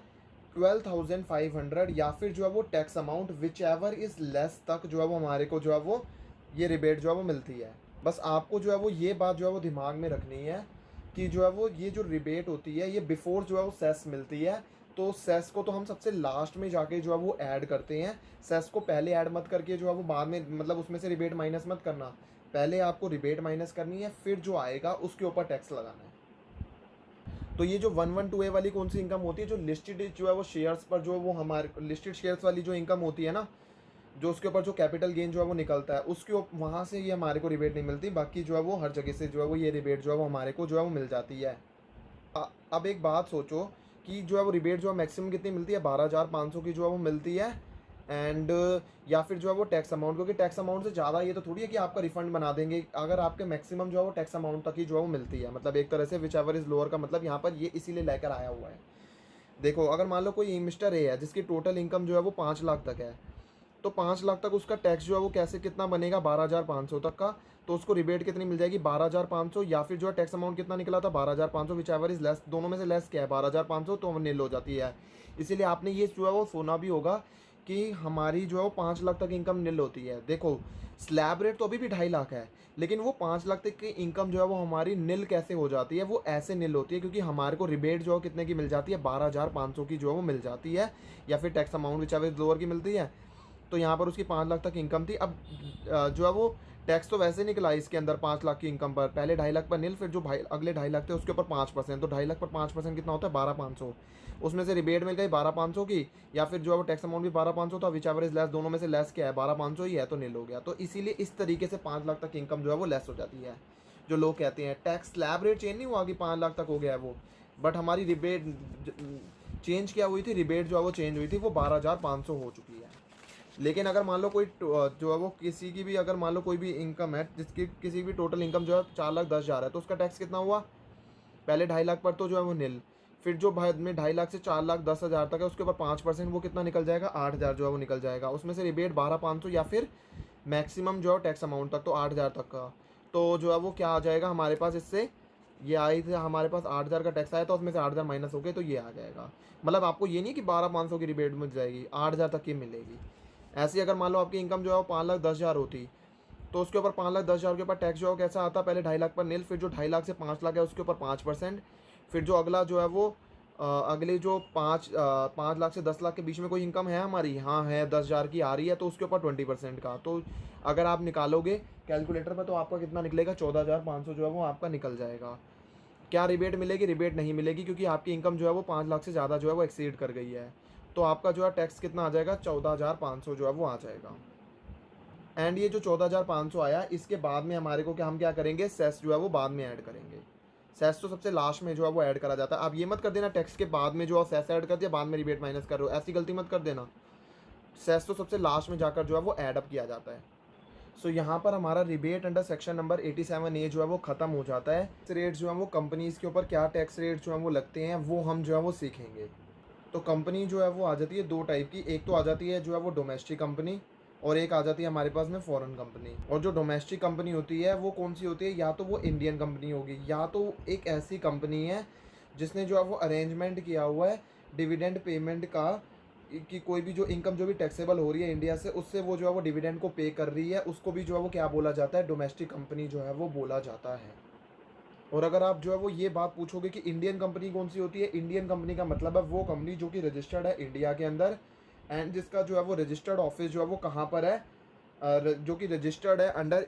12,500 या फिर जो है वो tax amount which ever is less तक जो है वो हमारे को जो है वो ये रिबेट जो है वो मिलती है। बस आपको जो है वो ये बात जो है वो दिमाग में रखनी है कि जो है वो ये जो रिबेट होती है ये बिफोर जो है वो सेस मिलती है। तो सेस को तो हम सबसे लास्ट में जाके जो है वो ऐड करते हैं, सेस को पहले ऐड मत करके जो है वो बाद में, मतलब उसमें से रिबेट माइनस मत करना, पहले आपको रिबेट माइनस करनी है, फिर जो आएगा उसके ऊपर टैक्स लगाना है। तो ये जो 112A वाली कौन सी इनकम होती है, जो लिस्टेड जो है वो शेयर्स पर जो वो हमारे लिस्टेड शेयर्स वाली जो इनकम होती है ना, जो उसके ऊपर जो कैपिटल गेन जो है वो निकलता है, उसके वहाँ से ये हमारे को रिबेट नहीं मिलती। बाकी जो है वो हर जगह से जो है वो ये रिबेट जो है वो हमारे को जो है वो मिल जाती है। अब एक बात सोचो कि जो है वो रिबेट जो है मैक्सिमम कितनी मिलती है, 12,500 की जो है वो मिलती है। एंड या फिर जो है वो टैक्स अमाउंट, क्योंकि टैक्स अमाउंट से ज़्यादा ये तो थोड़ी है कि आपका रिफंड बना देंगे, अगर आपके मैक्सिमम जो है वो टैक्स अमाउंट तक ही जो है वो मिलती है। मतलब एक तरह से विच एवर इज़ लोअर का मतलब यहाँ पर ये इसीलिए लेकर आया हुआ है। देखो अगर मान लो कोई मिस्टर ए है जिसकी टोटल इनकम जो है वो 5 लाख तक है, तो 5 लाख तक उसका टैक्स जो है वो कैसे कितना बनेगा, 12,500 तक का। तो उसको रिबेट कितनी मिल जाएगी, 12,500, या फिर जो है टैक्स अमाउंट कितना निकला था 12,500, विच एवर इज लेस, दोनों में से लेस क्या है 12,500, तो नील हो जाती है। इसीलिए आपने ये जो है वो सुना भी होगा कि हमारी जो है वो 5 लाख तक इनकम नील होती है। देखो स्लैब रेट तो अभी भी 2.5 लाख है, लेकिन वो 5 लाख तक की इनकम जो है वो हमारी नील कैसे हो जाती है, वो ऐसे नील होती है क्योंकि हमारे को रिबेट जो है कितने की मिल जाती है, 12,500 की जो है वो मिल जाती है, या फिर tax amount which ever lower की मिलती है। तो यहाँ पर उसकी 5 लाख तक इनकम थी। अब जो है वो टैक्स तो वैसे निकला इसके अंदर 5 लाख की इनकम पर, पहले 2.5 लाख पर नील, फिर जो अगले 2.5 लाख थे उसके ऊपर 5%, तो 2.5 लाख पर 5% कितना होता है 12,500, उसमें से रिबेट मिल गई 12,500 की, या फिर जो है वो टैक्स अमाउंट भी 12,500 था, विच एवर इज लेस, दोनों में से लेस क्या है 12,500 ही है, तो नील हो गया। तो इसीलिए इस तरीके से 5 लाख तक इनकम जो है वो लेस हो जाती है। जो लोग कहते हैं टैक्स स्लैब रेट चेंज नहीं हुआ कि 5 लाख तक हो गया है वो, बट हमारी रिबेट चेंज क्या हुई थी, रिबेट जो है वो चेंज हुई थी, वो 12,500 हो चुकी है। लेकिन अगर मान लो कोई जो है वो किसी की भी, अगर मान लो कोई भी इनकम है जिसकी किसी भी टोटल इनकम जो है 4,10,000 है, तो उसका टैक्स कितना हुआ, पहले 2.5 लाख पर तो जो है वो नील, फिर जो भाई में 2.5 लाख से 4,10,000 तक है उसके ऊपर 5%, वो कितना निकल जाएगा 8,000 जो है वो निकल जाएगा, उसमें से रिबेट 12,500 या फिर मैक्सिमम जो है टैक्स अमाउंट तक तो 8,000 तक का, तो जो है वो क्या आ जाएगा हमारे पास, इससे ये आई थी हमारे पास 8,000 का टैक्स आया, तो उसमें से 8,000 माइनस हो गए, तो ये आ जाएगा। मतलब आपको ये नहीं कि 12,500 की रिबेट मिल जाएगी, 8,000 तक की मिलेगी। ऐसे ही अगर मान लो आपकी इनकम जो है वो 5,10,000 होती, तो उसके ऊपर 5,10,000 के ऊपर टैक्स जो है कैसा आता, पहले 2.5 लाख पर नील, फिर जो 2.5 लाख से 5 लाख है उसके ऊपर 5%, फिर जो अगला जो है वो अगले जो 5 लाख से 10 लाख के बीच में कोई इनकम है हमारी, हाँ है 10,000 की आ रही है, तो उसके ऊपर 20% का। तो अगर आप निकालोगे कैलकुलेटर पर तो आपका कितना निकलेगा, 14,500 जो है वो आपका निकल जाएगा। क्या रिबेट मिलेगी, रिबेट नहीं मिलेगी, क्योंकि आपकी इनकम जो है वो 5 लाख से ज़्यादा जो है वो एक्सीड कर गई है। तो आपका जो है टैक्स कितना आ जाएगा, 14,500 जो है वो आ जाएगा। एंड ये जो 14,500 आया, इसके बाद में हमारे को हम क्या करेंगे, सेस जो है वो बाद में ऐड करेंगे। सेस तो सबसे लास्ट में जो है वो ऐड करा जाता है। आप ये मत कर देना टैक्स के बाद में जो है सेस ऐड कर दिया, बाद में रिबेट माइनस कर रहे हो, ऐसी गलती मत कर देना। सेस तो सबसे लास्ट में जाकर जो है वो एड अप किया जाता है। सो यहाँ पर हमारा rebate under section number 87A जो है वो ख़त्म हो जाता है। रेट जो है वो कंपनीज़ के ऊपर क्या टैक्स रेट जो है वो लगते हैं वो हम जो है वो सीखेंगे। तो कंपनी जो है वो आ जाती है दो टाइप की, एक तो आ जाती है जो है वो डोमेस्टिक कंपनी, और एक आ जाती है हमारे पास में फॉरेन कंपनी। और जो डोमेस्टिक कंपनी होती है वो कौन सी होती है, या तो वो इंडियन कंपनी होगी, या तो एक ऐसी कंपनी है जिसने जो है वो अरेंजमेंट किया हुआ है डिविडेंड पेमेंट का, कि कोई भी जो इनकम जो भी टैक्सेबल हो रही है इंडिया से, उससे वो जो है वो डिविडेंड को पे कर रही है, उसको भी जो है वो क्या बोला जाता है, डोमेस्टिक कंपनी जो है वो बोला जाता है। और अगर आप जो है वो ये बात पूछोगे कि इंडियन कंपनी कौन सी होती है, इंडियन कंपनी का मतलब है वो कंपनी जो कि रजिस्टर्ड है इंडिया के अंदर, एंड जिसका जो है वो रजिस्टर्ड ऑफिस जो है वो कहाँ पर है, जो कि रजिस्टर्ड है अंडर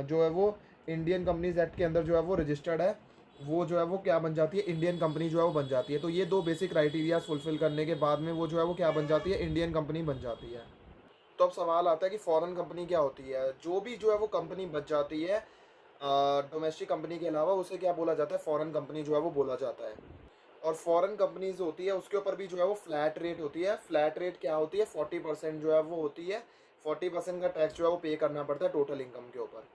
जो है वो इंडियन कंपनीज एक्ट के अंदर जो है वो रजिस्टर्ड है, वो जो है वो क्या बन जाती है, इंडियन कंपनी जो है वो बन जाती है। तो ये दो बेसिक क्राइटेरिया फुलफिल करने के बाद में वो जो है वो क्या बन जाती है, इंडियन कंपनी बन जाती है। तो अब सवाल आता है कि फॉरेन कंपनी क्या होती है। जो भी जो है वो कंपनी बच जाती है डोमेस्टिक कंपनी के अलावा, उसे क्या बोला जाता है, फॉरेन कंपनी जो है वो बोला जाता है। और फॉरेन कंपनीज होती है उसके ऊपर भी जो है वो फ्लैट रेट होती है। फ्लैट रेट क्या होती है, 40% जो है वो होती है, 40% का टैक्स जो है वो पे करना पड़ता है टोटल इनकम के ऊपर।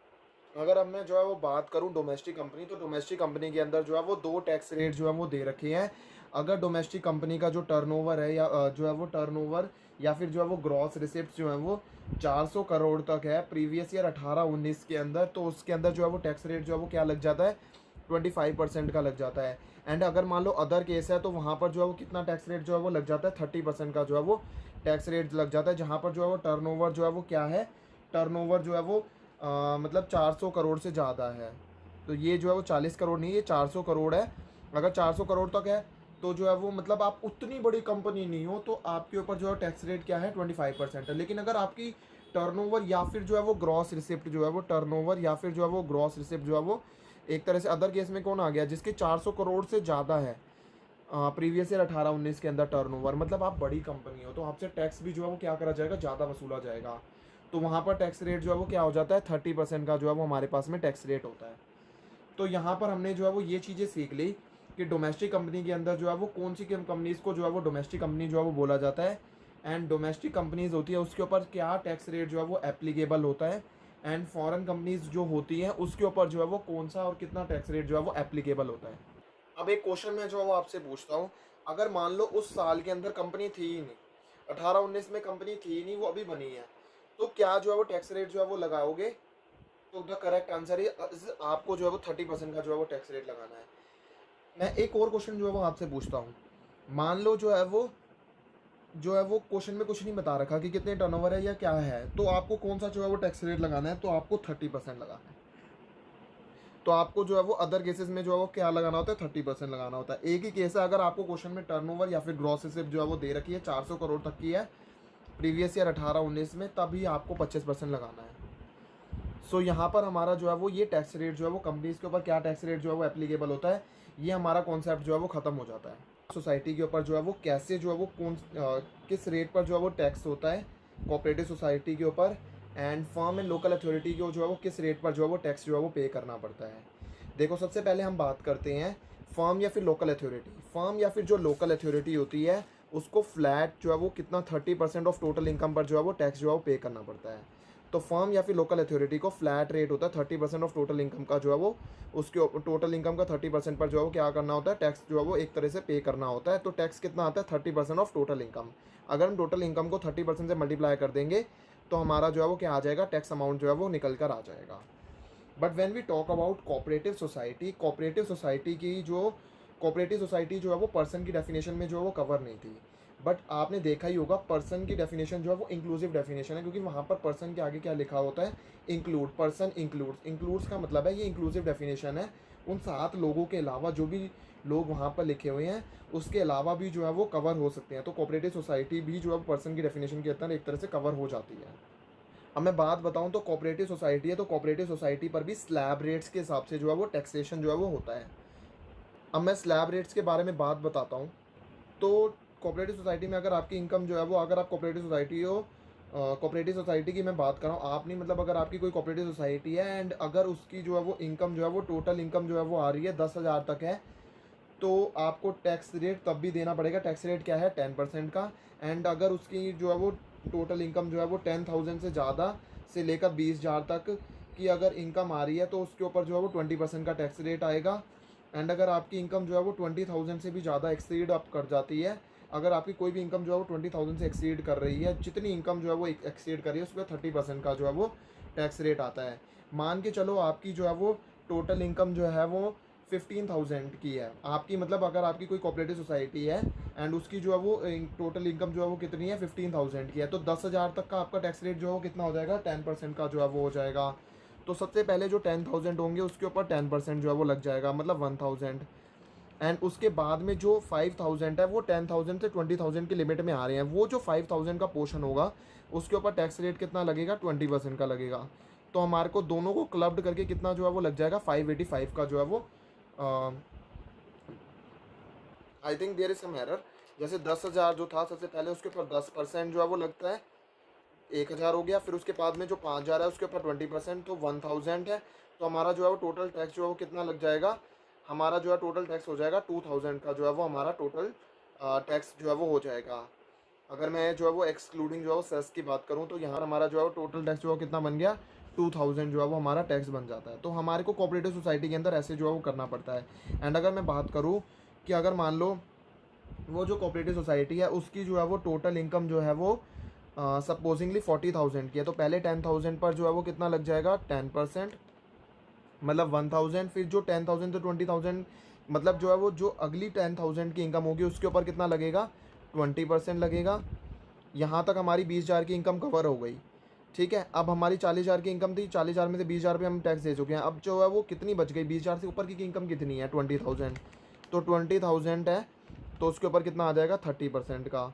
अगर अब मैं जो है वो बात करूं डोमेस्टिक कंपनी, तो डोमेस्टिक कंपनी के अंदर जो है वो दो टैक्स रेट जो है वो दे रखे हैं। अगर डोमेस्टिक कंपनी का जो टर्नओवर है, या जो है वो टर्नओवर या फिर जो है वो ग्रॉस रिसिप्ट जो है वो 400 करोड़ तक है प्रीवियस ईयर 18-19 के अंदर, तो उसके अंदर जो है वो टैक्स रेट जो है वो क्या लग जाता है, 25% का लग जाता है। एंड अगर मान लो अदर केस है तो वहाँ पर जो है वो कितना टैक्स रेट जो है वो लग जाता है, 30% का जो है वो टैक्स रेट लग जाता है। जहाँ पर जो है वो टर्नओवर जो है वो क्या है, टर्नओवर जो है वो मतलब 400 करोड़ से ज़्यादा है। तो ये जो है वो 40 करोड़ नहीं, ये 400 करोड़ है। अगर 400 करोड़ तक है तो जो है वो मतलब आप उतनी बड़ी कंपनी नहीं हो, तो आपके ऊपर जो है टैक्स रेट क्या है, 25% है। लेकिन अगर आपकी टर्नओवर या फिर जो है वो ग्रॉस रिसिप्ट जो है वो टर्नओवर या फिर जो है वो ग्रॉस रिसिप्ट जो है वो एक तरह से अदर केस में कौन आ गया, जिसके 400 करोड़ से ज़्यादा है प्रीवियस ईयर 18-19 के अंदर टर्नओवर, मतलब आप बड़ी कंपनी हो, तो आपसे टैक्स भी जो है वो क्या करा जाएगा, ज़्यादा वसूला जाएगा। तो वहाँ पर टैक्स रेट जो है वो क्या हो जाता है, 30% का जो है वो हमारे पास में टैक्स रेट होता है। तो यहाँ पर हमने जो है वो ये चीज़ें सीख ली कि डोमेस्टिक कंपनी के अंदर जो है वो कौन सी कंपनीज़ को जो है वो डोमेस्टिक कंपनी जो है वो बोला जाता है, एंड डोमेस्टिक कंपनीज़ होती है उसके ऊपर क्या टैक्स रेट जो है वो एप्लीकेबल होता है, एंड फॉरेन कंपनीज़ जो होती हैं उसके ऊपर जो है वो कौन सा और कितना टैक्स रेट जो है वो एप्लीकेबल होता है। अब एक क्वेश्चन मैं जो है वो आपसे पूछता हूँ, अगर मान लो उस साल के अंदर कंपनी थी ही नहीं, 18-19 में कंपनी थी ही नहीं, वो अभी बनी है, तो क्या जो है वो टैक्स रेट जो है वो लगाओगे? तो द करेक्ट आंसर है आपको जो है वो 30% का जो है वो टैक्स रेट लगाना है। मैं एक और क्वेश्चन जो है वो आपसे पूछता हूँ, मान लो जो है वो क्वेश्चन में कुछ नहीं बता रखा कि कितने टर्नओवर है या क्या है, तो आपको कौन सा जो है वो टैक्स रेट लगाना है, तो आपको 30% लगाना है। तो आपको जो है वो अदर केसेस में जो है वो क्या लगाना होता है, 30% लगाना होता है। एक ही केस है, अगर आपको क्वेश्चन में टर्नओवर या फिर ग्रॉस रिसिप्ट जो है वो दे रखी है 400 करोड़ तक की है प्रीवियस ईयर 18-19 में, तभी आपको 25% लगाना है। सो यहाँ पर हमारा जो है वो ये टैक्स रेट जो है वो कंपनीज के ऊपर क्या टैक्स रेट जो है वो एप्लीकेबल होता है, ये हमारा कॉन्सेप्ट जो है वो ख़त्म हो जाता है। सोसाइटी के ऊपर जो है वो कैसे जो है वो किस रेट पर जो है वो टैक्स होता है कोऑपरेटिव सोसाइटी के ऊपर, and firm and local authority को जो है वो किस रेट पर जो है वो टैक्स जो है वो पे करना पड़ता है। देखो सबसे पहले हम बात करते हैं फर्म या फिर लोकल अथॉरिटी। फर्म या फिर जो लोकल अथॉरिटी होती है उसको फ्लैट जो है वो कितना 30% ऑफ टोटल इनकम पर जो है वो टैक्स जो है वो पे करना पड़ता है। तो फर्म या फिर लोकल अथॉरिटी को फ्लैट रेट होता है 30% ऑफ टोटल इनकम का जो है वो, उसके टोटल इनकम का 30% पर जो है वो क्या करना होता है, टैक्स जो है वो एक तरह से पे करना होता है। तो टैक्स कितना आता है, 30% ऑफ टोटल इनकम। अगर हम टोटल इनकम को 30% से मल्टीप्लाई कर देंगे तो हमारा जो है वो क्या आ जाएगा, टैक्स अमाउंट जो है वो निकल कर आ जाएगा। But when we talk about cooperative society की जो कोऑपरेटिव सोसाइटी जो है वो पर्सन की डेफिनेशन में जो है वो कवर नहीं थी। बट आपने देखा ही होगा पर्सन की डेफिनेशन जो है वो इंक्लूसिव डेफिनेशन है, क्योंकि वहाँ पर पर्सन के आगे क्या लिखा होता है, इंक्लूड। पर्सन इंक्लूड्स का मतलब है ये इंक्लूसिव डेफिनेशन है, उन 7 लोगों के अलावा जो भी लोग वहाँ पर लिखे हुए हैं उसके अलावा भी जो है वो कवर हो सकते हैं। तो कोऑपरेटिव सोसाइटी भी जो है पर्सन की डेफिनेशन के अंदर एक तरह से कवर हो जाती है। अब मैं बात बताऊं तो कोऑपरेटिव सोसाइटी है, तो कोऑपरेटिव सोसाइटी पर भी स्लैब रेट्स के हिसाब से जो है वो टैक्सेशन जो है वो होता है। अब मैं स्लैब रेट्स के बारे में बात बताता हूँ। तो कोऑपरेटिव सोसाइटी में अगर आपकी इनकम जो है वो, अगर आप कोऑपरेटिव सोसाइटी हो, कोऑपरेटिव सोसाइटी की मैं बात कर रहा हूँ, आप नहीं, मतलब अगर आपकी कोई कोऑपरेटिव सोसाइटी है एंड अगर उसकी जो है वो इनकम जो है वो टोटल इनकम जो है वो आ रही है 10,000 तक है, तो आपको टैक्स रेट तब भी देना पड़ेगा। टैक्स रेट क्या है? 10% का। एंड अगर उसकी जो है वो टोटल इनकम जो है वो 10,000 से ज़्यादा से लेकर 20,000 तक की अगर इनकम आ रही है तो उसके ऊपर जो है वो 20% का टैक्स रेट आएगा। एंड अगर आपकी इनकम जो है वो 20,000 से भी ज़्यादा एक्सीड अप कर जाती है, अगर आपकी कोई भी इनकम जो है वो 20,000 से एक्सीड कर रही है, जितनी इनकम जो है वो एक्सीड कर रही है उस पर 30% का जो है वो टैक्स रेट आता है। मान के चलो आपकी जो है वो टोटल इनकम जो है वो 15,000 की है आपकी, मतलब अगर आपकी कोई कोऑपरेटिव सोसाइटी है एंड उसकी जो है वो टोटल इनकम जो है वो कितनी है? 15,000 की है, तो 10,000 तक का आपका टैक्स रेट जो है वो कितना हो जाएगा? 10% का जो है वो हो जाएगा। तो सबसे पहले जो 10,000 होंगे उसके ऊपर 10% जो है वो लग जाएगा, मतलब 1,000। एंड उसके बाद में जो 5,000 है वो 10,000 से 20,000 की लिमिट में आ रहे हैं, वो जो 5,000 का पोर्शन होगा उसके ऊपर टैक्स रेट कितना लगेगा? 20% का लगेगा। तो हमारे को दोनों को क्लब्ड करके कितना जो है वो लग जाएगा? 585 का जो है वो। I think there is some error. जैसे 10,000 जो था सबसे पहले उसके ऊपर 10% जो है वो लगता है, 1,000 हो गया। फिर उसके बाद में जो 5,000 है उसके ऊपर 20%, तो 1,000 है। तो हमारा जो है वो टोटल टैक्स जो है वो कितना लग जाएगा? हमारा जो है टोटल टैक्स हो जाएगा 2,000 का जो है वो हमारा टोटल टैक्स जो है वो हो जाएगा। अगर मैं जो है वो एक्सक्लूडिंग जो है वो सेस की बात करूँ तो यहाँ हमारा जो है वो टोटल टैक्स जो है कितना बन गया? 2,000 जो है वो हमारा टैक्स बन जाता है। तो हमारे को कोऑपरेटिव सोसाइटी के अंदर ऐसे जो है वो करना पड़ता है। एंड अगर मैं बात करूँ कि अगर मान लो वो जो कोऑपरेटिव सोसाइटी है उसकी जो है वो टोटल इनकम जो है वो सपोजिंगली 40,000 की है, तो पहले 10,000 पर जो है वो कितना लग जाएगा? 10%, मतलब 1,000। फिर जो 10,000 से 20,000, मतलब जो है वो जो अगली 10,000 की इनकम होगी उसके ऊपर कितना लगेगा? 20% लगेगा। यहाँ तक हमारी 20,000 की इनकम कवर हो गई। ठीक है, अब हमारी 40,000 की इनकम थी, 40,000 में से 20,000 पे हम टैक्स दे चुके हैं। अब जो है वो कितनी बच गई? 20,000 से ऊपर की इनकम कितनी है? 20,000। तो 20,000 है तो उसके ऊपर कितना आ जाएगा? 30% का।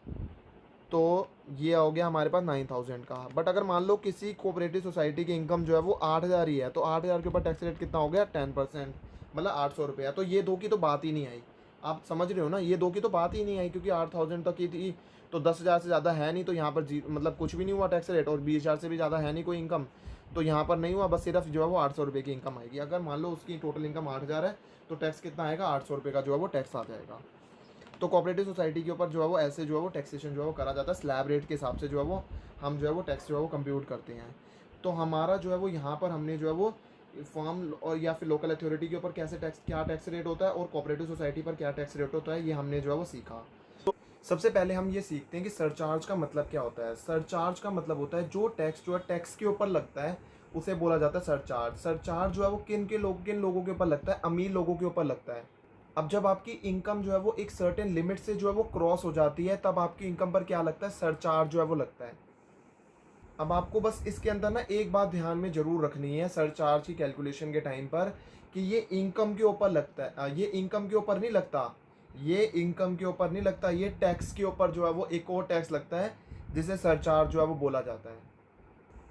तो ये हो गया हमारे पास 9,000 का। बट अगर मान लो किसी कोऑपरेटिव सोसाइटी की इनकम जो है वो 8,000 ही है, तो 8,000 के ऊपर टैक्स रेट कितना हो गया? 10%, मतलब 800 रुपये। तो ये दो की तो बात ही नहीं आई। आप समझ रहे हो ना, ये दो की तो बात ही नहीं आई, क्योंकि 8,000 तक की थी तो 10,000 से ज़्यादा है नहीं, तो यहाँ पर मतलब कुछ भी नहीं हुआ टैक्स रेट, और 20,000 से भी ज़्यादा है नहीं कोई इनकम, तो यहाँ पर नहीं हुआ। बस सिर्फ जो है वो 800 रुपये की इनकम आएगी। अगर मान लो उसकी टोटल इनकम 8,000 है तो टैक्स कितना आएगा? 800 रुपये का जो है वो टैक्स आ जाएगा। तो कोऑपरेटिव सोसाइटी के ऊपर जो है वो ऐसे जो है वो टैक्सेशन जो है वो करा जाता है, स्लैब रेट के हिसाब से जो है वो हम जो है वो टैक्स जो है वो कंप्यूट करते हैं। तो हमारा जो है वो यहाँ पर हमने जो है वो फॉर्म और या फिर लोकल अथॉरिटी के ऊपर कैसे टैक्स, क्या टैक्स रेट होता है और कोऑपरेटिव सोसाइटी पर क्या टैक्स रेट होता है, ये हमने जो है वो सीखा। सबसे पहले हम ये सीखते हैं कि सरचार्ज का मतलब क्या होता है। सरचार्ज का मतलब होता है जो टैक्स जो है टैक्स के ऊपर लगता है उसे बोला जाता है सरचार्ज। सरचार्ज जो है वो किन लोगों के ऊपर लगता है? अमीर लोगों के ऊपर लगता है। अब जब आपकी इनकम जो है वो एक सर्टेन लिमिट से जो है वो क्रॉस हो जाती है तब आपकी इनकम पर क्या लगता है? सरचार्ज जो है वो लगता है। अब आपको बस इसके अंदर ना एक बात ध्यान में जरूर रखनी है सरचार्ज की कैलकुलेशन के टाइम पर, कि ये इनकम के ऊपर लगता है, ये इनकम के ऊपर नहीं लगता, ये इनकम के ऊपर नहीं लगता, ये टैक्स के ऊपर जो है वो एक और टैक्स लगता है जिसे सरचार्ज जो है वो बोला जाता है।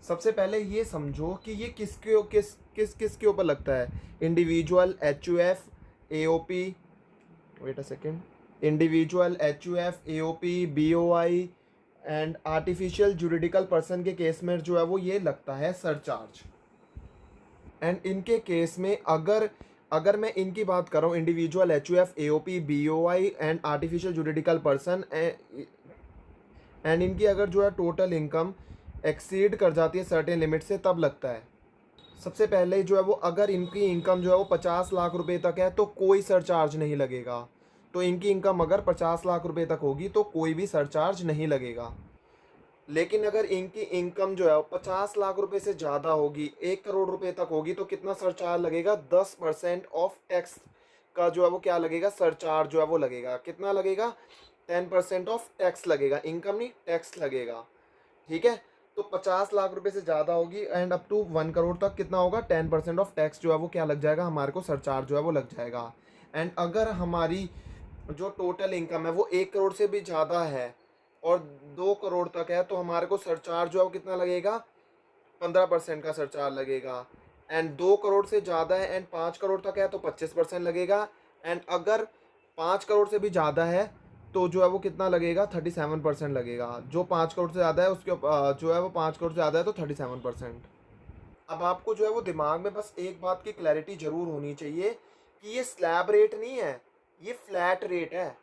सबसे पहले ये समझो कि ये किसके ऊपर लगता है। Individual, HUF, AOP, wait a second, individual, HUF, AOP, BOI and artificial juridical person के केस में जो है वो ये लगता है सरचार्ज। एंड इनके केस में अगर अगर मैं इनकी बात कर रहा हूँ, individual, HUF, AOP, BOI and artificial juridical person, and इनकी अगर जो है टोटल इनकम एक्सीड कर जाती है सर्टेन लिमिट से तब लगता है। सबसे पहले जो है वो अगर इनकी इनकम जो है वो 50 लाख रुपए तक है तो कोई सरचार्ज नहीं लगेगा। तो इनकी इनकम अगर 50 लाख रुपए तक होगी तो कोई भी सरचार्ज नहीं लगेगा। लेकिन अगर इनकी इनकम जो है वो 50 लाख रुपए से ज़्यादा होगी, 1 करोड़ रुपए तक होगी, तो कितना सरचार्ज लगेगा? 10% ऑफ टैक्स का जो है वो क्या लगेगा? सरचार्ज जो है वो लगेगा। कितना लगेगा? 10% ऑफ टैक्स लगेगा, इनकम नहीं, टैक्स लगेगा। ठीक है, तो 50 लाख रुपए से ज़्यादा होगी एंड अप टू 1 करोड़ तक कितना होगा? 10% ऑफ टैक्स जो है वो क्या लग जाएगा? हमारे को सरचार्ज जो है वो लग जाएगा। एंड अगर हमारी जो टोटल इनकम है वो 1 करोड़ से भी ज़्यादा है और 2 करोड़ तक है तो हमारे को सरचार्ज जो है वो कितना लगेगा? 15% का सरचार्ज लगेगा। एंड 2 करोड़ से ज़्यादा है एंड 5 करोड़ तक है तो 25% लगेगा। एंड अगर 5 करोड़ से भी ज़्यादा है तो जो है वो कितना लगेगा? 37% लगेगा। जो 5 करोड़ से ज़्यादा है उसके जो है वो 5 करोड़ से ज़्यादा है तो 37%। अब आपको जो है वो दिमाग में बस एक बात की क्लैरिटी ज़रूर होनी चाहिए कि ये स्लैब रेट नहीं है, ये फ्लैट रेट है।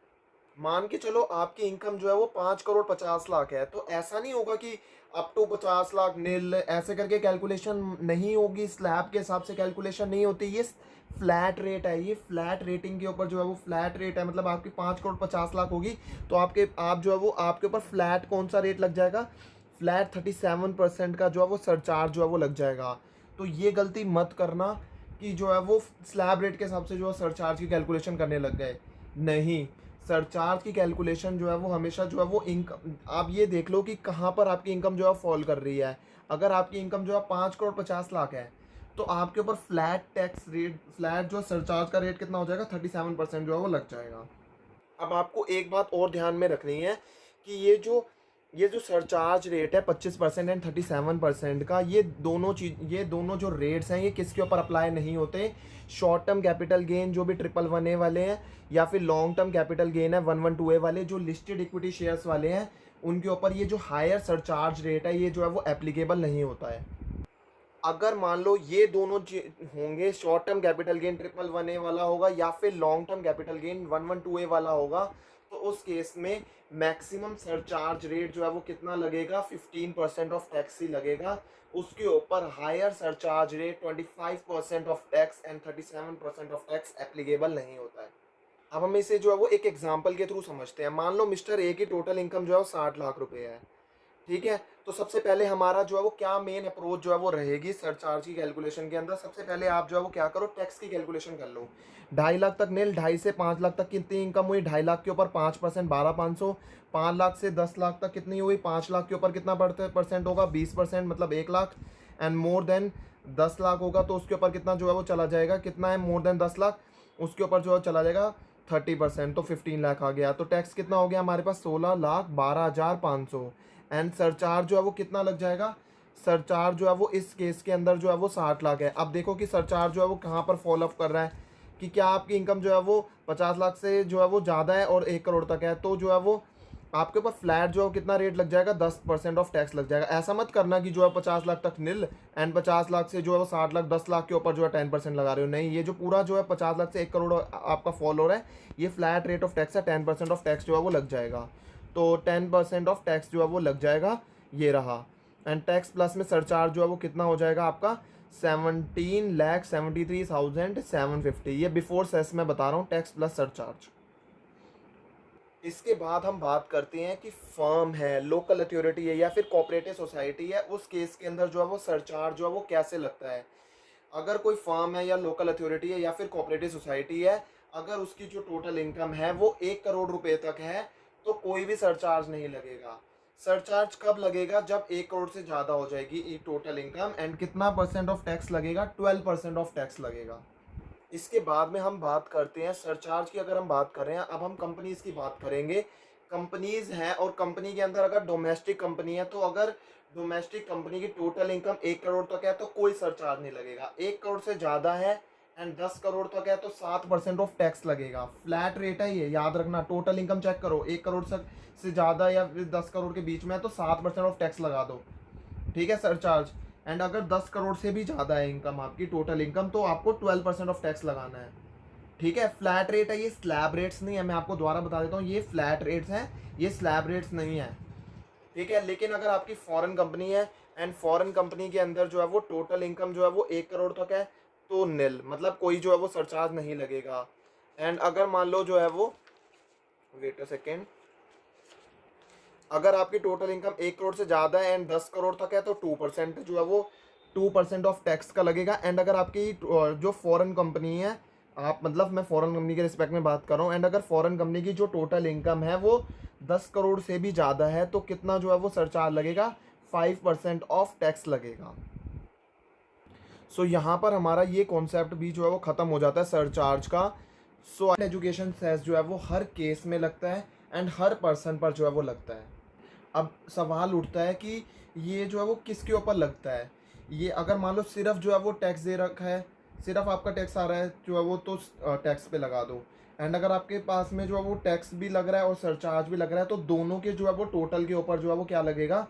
मान के चलो आपकी इनकम जो है वो 5 करोड़ 50 लाख है, तो ऐसा नहीं होगा कि अप टू 50 लाख नील ऐसे करके कैलकुलेशन नहीं होगी, स्लैब के हिसाब से कैलकुलेशन नहीं होती। ये फ्लैट रेट है, ये फ्लैट रेटिंग के ऊपर जो है वो फ्लैट रेट है। मतलब आपकी 5 करोड़ 50 लाख होगी तो आप जो है वो आपके ऊपर फ्लैट कौन सा रेट लग जाएगा, फ्लैट 37% का जो है वो सरचार्ज जो है वो लग जाएगा। तो ये गलती मत करना कि जो है वो स्लैब रेट के हिसाब से जो है सरचार्ज की कैलकुलेशन करने लग गए। नहीं, सरचार्ज की कैलकुलेशन जो है वो हमेशा जो है वो इनकम, आप ये देख लो कि कहाँ पर आपकी इनकम जो है फॉल कर रही है। अगर आपकी इनकम जो है 5 करोड़ 50 लाख है तो आपके ऊपर फ्लैट टैक्स रेट, फ्लैट जो सरचार्ज का रेट कितना हो जाएगा, 37% जो है वो लग जाएगा। अब आपको एक बात और ध्यान में रखनी है कि ये जो सरचार्ज रेट है 25% एंड 37% का, ये दोनों जो रेट्स हैं ये किसके ऊपर अप्लाई नहीं होते। शॉर्ट टर्म कैपिटल गेन जो भी 111A वाले हैं, या फिर लॉन्ग टर्म कैपिटल गेन है 112A वाले, जो लिस्टेड इक्विटी शेयर्स वाले हैं, उनके ऊपर ये जो हायर सरचार्ज रेट है ये जो है वो एप्लीकेबल नहीं होता है। अगर मान लो ये दोनों होंगे, short term capital gain 111A वाला होगा या फिर long term capital gain 112A वाला होगा, तो उस केस में मैक्सिमम सरचार्ज रेट जो है वो कितना लगेगा, 15% ऑफ टैक्स ही लगेगा। उसके ऊपर higher surcharge rate 25% of tax and 37% of tax applicable नहीं होता है। अब हम इसे जो है वो एक एग्जांपल के थ्रू समझते हैं। मान लो मिस्टर ए की टोटल इनकम जो है वो 60 लाख रुपए है, ठीक है। तो सबसे पहले हमारा जो है वो क्या मेन अप्रोच जो है वो रहेगी सरचार्ज की कैलकुलेशन के अंदर। सबसे पहले आप जो है वो क्या करो, टैक्स की कैलकुलेशन कर लो। 2.5 लाख तक नील, 2.5 से 5 लाख तक कितनी इनकम हुई, 2.5 लाख के ऊपर 5%, 12,500। 5 लाख से 10 लाख तक कितनी हुई, 5 लाख के ऊपर कितना परसेंट होगा, 20%, मतलब 1 lakh. And more than 10 lakh होगा तो उसके ऊपर कितना जो है वो चला जाएगा, कितना है, मोर देन 10 लाख, उसके ऊपर जो है चला जाएगा 30%, तो 15 लाख आ गया। तो टैक्स कितना हो गया हमारे पास, 16,12,500। एंड सरचार्ज जो है वो कितना लग जाएगा, सरचार्ज जो है वो इस केस के अंदर जो है वो 60 लाख है। अब देखो कि सरचार्ज जो है वो कहाँ पर फॉलो अप कर रहा है, कि क्या आपकी इनकम जो है वो 50 लाख से जो है वो ज़्यादा है और 1 करोड़ तक है, तो जो है वो आपके ऊपर फ्लैट जो है कितना रेट लग जाएगा, 10% ऑफ टैक्स लग जाएगा। ऐसा मत करना कि जो है 50 लाख तक नील एंड 50 लाख से जो है वो 60 लाख, 10 लाख के ऊपर जो है 10% लगा रहे हो। नहीं, ये जो पूरा जो है 50 लाख से 1 करोड़ आपका फॉल हो रहा है, ये फ्लैट रेट ऑफ टैक्स है, 10% ऑफ टैक्स जो है वो लग जाएगा। तो 10% ऑफ टैक्स जो है वो लग जाएगा, ये रहा। एंड टैक्स प्लस में सरचार्ज जो है वो कितना हो जाएगा आपका, 17,73,750। ये बिफोर सेस मैं बता रहा हूँ, टैक्स प्लस सरचार्ज। इसके बाद हम बात करते हैं कि फर्म है, लोकल अथॉरिटी है या फिर कोऑपरेटिव सोसाइटी है, उस केस के अंदर जो है वो सरचार्ज जो है वो कैसे लगता है। अगर कोई फर्म है या लोकल अथॉरिटी है या फिर कोऑपरेटिव सोसाइटी है, अगर उसकी जो टोटल इनकम है वो 1 करोड़ रुपए तक है तो कोई भी सरचार्ज नहीं लगेगा। सरचार्ज कब लगेगा, जब 1 करोड़ से ज़्यादा हो जाएगी टोटल इनकम। एंड कितना परसेंट ऑफ टैक्स लगेगा, 12% ऑफ टैक्स लगेगा। इसके बाद में हम बात करते हैं सरचार्ज की। अगर हम बात कर रहे हैं, अब हम कंपनीज़ की बात करेंगे। कंपनीज़ हैं और कंपनी के अंदर अगर डोमेस्टिक कंपनी है, तो अगर डोमेस्टिक कंपनी की टोटल इनकम 1 करोड़ तक है तो कोई सरचार्ज नहीं लगेगा। 1 करोड़ से ज़्यादा है एंड 10 करोड़ तक है तो 7% ऑफ टैक्स लगेगा। फ्लैट रेट है, ये याद रखना। टोटल इनकम चेक करो, 1 करोड़ से ज़्यादा या फिर 10 करोड़ के बीच में है तो 7% ऑफ टैक्स लगा दो, ठीक है, सरचार्ज। एंड अगर 10 करोड़ से भी ज़्यादा है इनकम आपकी, टोटल इनकम, तो आपको 12% ऑफ टैक्स लगाना है, ठीक है। फ्लैट रेट है, ये स्लैब रेट्स नहीं है। मैं आपको दोबारा बता देता हूँ, ये फ्लैट रेट्स हैं, ये स्लैब रेट्स नहीं है, ठीक है। लेकिन अगर आपकी फॉरेन कंपनी है एंड फॉरेन कंपनी के अंदर जो है वो टोटल इनकम जो है वो 1 करोड़ तक है तो नील, मतलब कोई जो है वो सरचार्ज नहीं लगेगा। एंड अगर मान लो जो है वो, वेट अ सेकेंड, अगर आपकी टोटल इनकम 1 करोड़ से ज़्यादा है एंड 10 करोड़ तक है तो 2% जो है वो 2% ऑफ टैक्स का लगेगा। एंड अगर आपकी जो फॉरेन कंपनी है, आप, मतलब मैं फॉरेन कंपनी के रिस्पेक्ट में बात कर रहा हूँ, एंड अगर फॉरेन कंपनी की जो टोटल इनकम है वो 10 करोड़ से भी ज़्यादा है तो कितना जो है वो सरचार्ज लगेगा, 5% ऑफ टैक्स लगेगा। सो यहाँ पर हमारा ये कॉन्सेप्ट भी जो है वो ख़त्म हो जाता है सरचार्ज का। सो एजुकेशन सेस जो है वो हर केस में लगता है एंड हर पर्सन पर जो है वो लगता है। अब सवाल उठता है कि ये जो है वो किसके ऊपर लगता है। ये अगर मान लो सिर्फ जो है वो टैक्स दे रखा है, सिर्फ आपका टैक्स आ रहा है जो है वो, तो टैक्स पे लगा दो। एंड अगर आपके पास में जो है वो टैक्स भी लग रहा है और सरचार्ज भी लग रहा है तो दोनों के जो है वो टोटल के ऊपर जो है वो क्या लगेगा,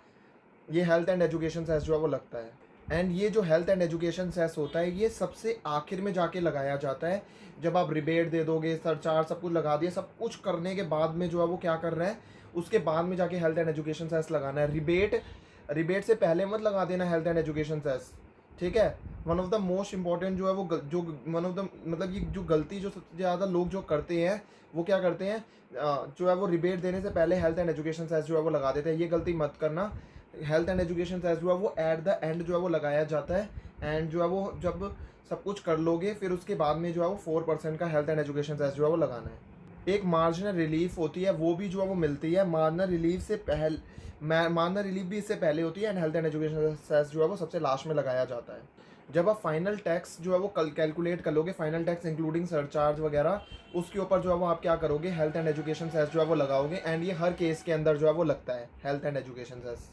ये हेल्थ एंड एजुकेशन सेस जो है वो लगता है। एंड ये जो हेल्थ एंड एजुकेशन सेस होता है ये सबसे आखिर में जाके लगाया जाता है, जब आप रिबेट दे दोगे, सरचार्ज सब कुछ लगा दिया, सब कुछ करने के बाद में जो है वो क्या कर रहा है, उसके बाद में जाके हेल्थ एंड एजुकेशन सेस लगाना है। रिबेट रिबेट से पहले मत लगा देना हेल्थ एंड एजुकेशन सेस, ठीक है। One of the most important जो है वो जो वन ऑफ द मतलब ये जो गलती जो सबसे ज़्यादा लोग जो करते हैं वो क्या करते हैं, जो है वो रिबेट देने से पहले हेल्थ एंड एजुकेशन सेस जो है वो लगा देते हैं। ये गलती मत करना। हेल्थ एंड एजुकेशन सेस जो है वो एट द एंड जो है वो लगाया जाता है, एंड जो है वो जब सब कुछ कर लोगे फिर उसके बाद में जो है वो 4% का हेल्थ एंड एजुकेशन सेस जो है वो लगाना है। एक मार्जिनल रिलीफ होती है वो भी जो है वो मिलती है, मार्जिनल रिलीफ से पहले, मार्जिनल रिलीफ भी इससे पहले होती है, and health and education cess जो है वो सबसे लास्ट में लगाया जाता है। जब आप फाइनल टैक्स जो है वो कैलकुलेट कर लोगे, फाइनल टैक्स इंक्लूडिंग सरचार्ज वगैरह, उसके ऊपर जो है वो आप क्या करोगे, हेल्थ एंड एजुकेशन सेस जो है वो लगाओगे, एंड ये हर केस के अंदर जो है वो लगता है हेल्थ एंड एजुकेशन सेस।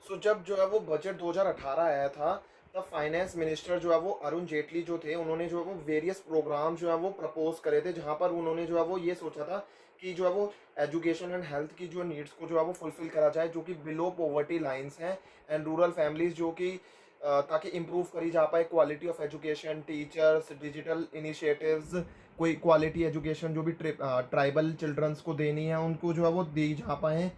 सो जब जो है वो बजट 2018 आया था, तब फाइनेंस मिनिस्टर जो है वो अरुण जेटली जो थे, उन्होंने जो है वो वेरियस प्रोग्राम जो है वो प्रपोज करे थे, जहाँ पर उन्होंने जो है वो ये सोचा था कि जो है वो एजुकेशन एंड हेल्थ की जो नीड्स को जो है वो फुलफिल करा जाए, जो कि बिलो पॉवर्टी लाइंस हैं, एंड रूरल फैमिलीज जो कि ताकि इम्प्रूव करी जा पाए quality of education, teachers, digital initiatives, कोई क्वालिटी एजुकेशन जो भी ट्राइबल चिल्ड्रंस को देनी है उनको जो है वो दी जा पाए।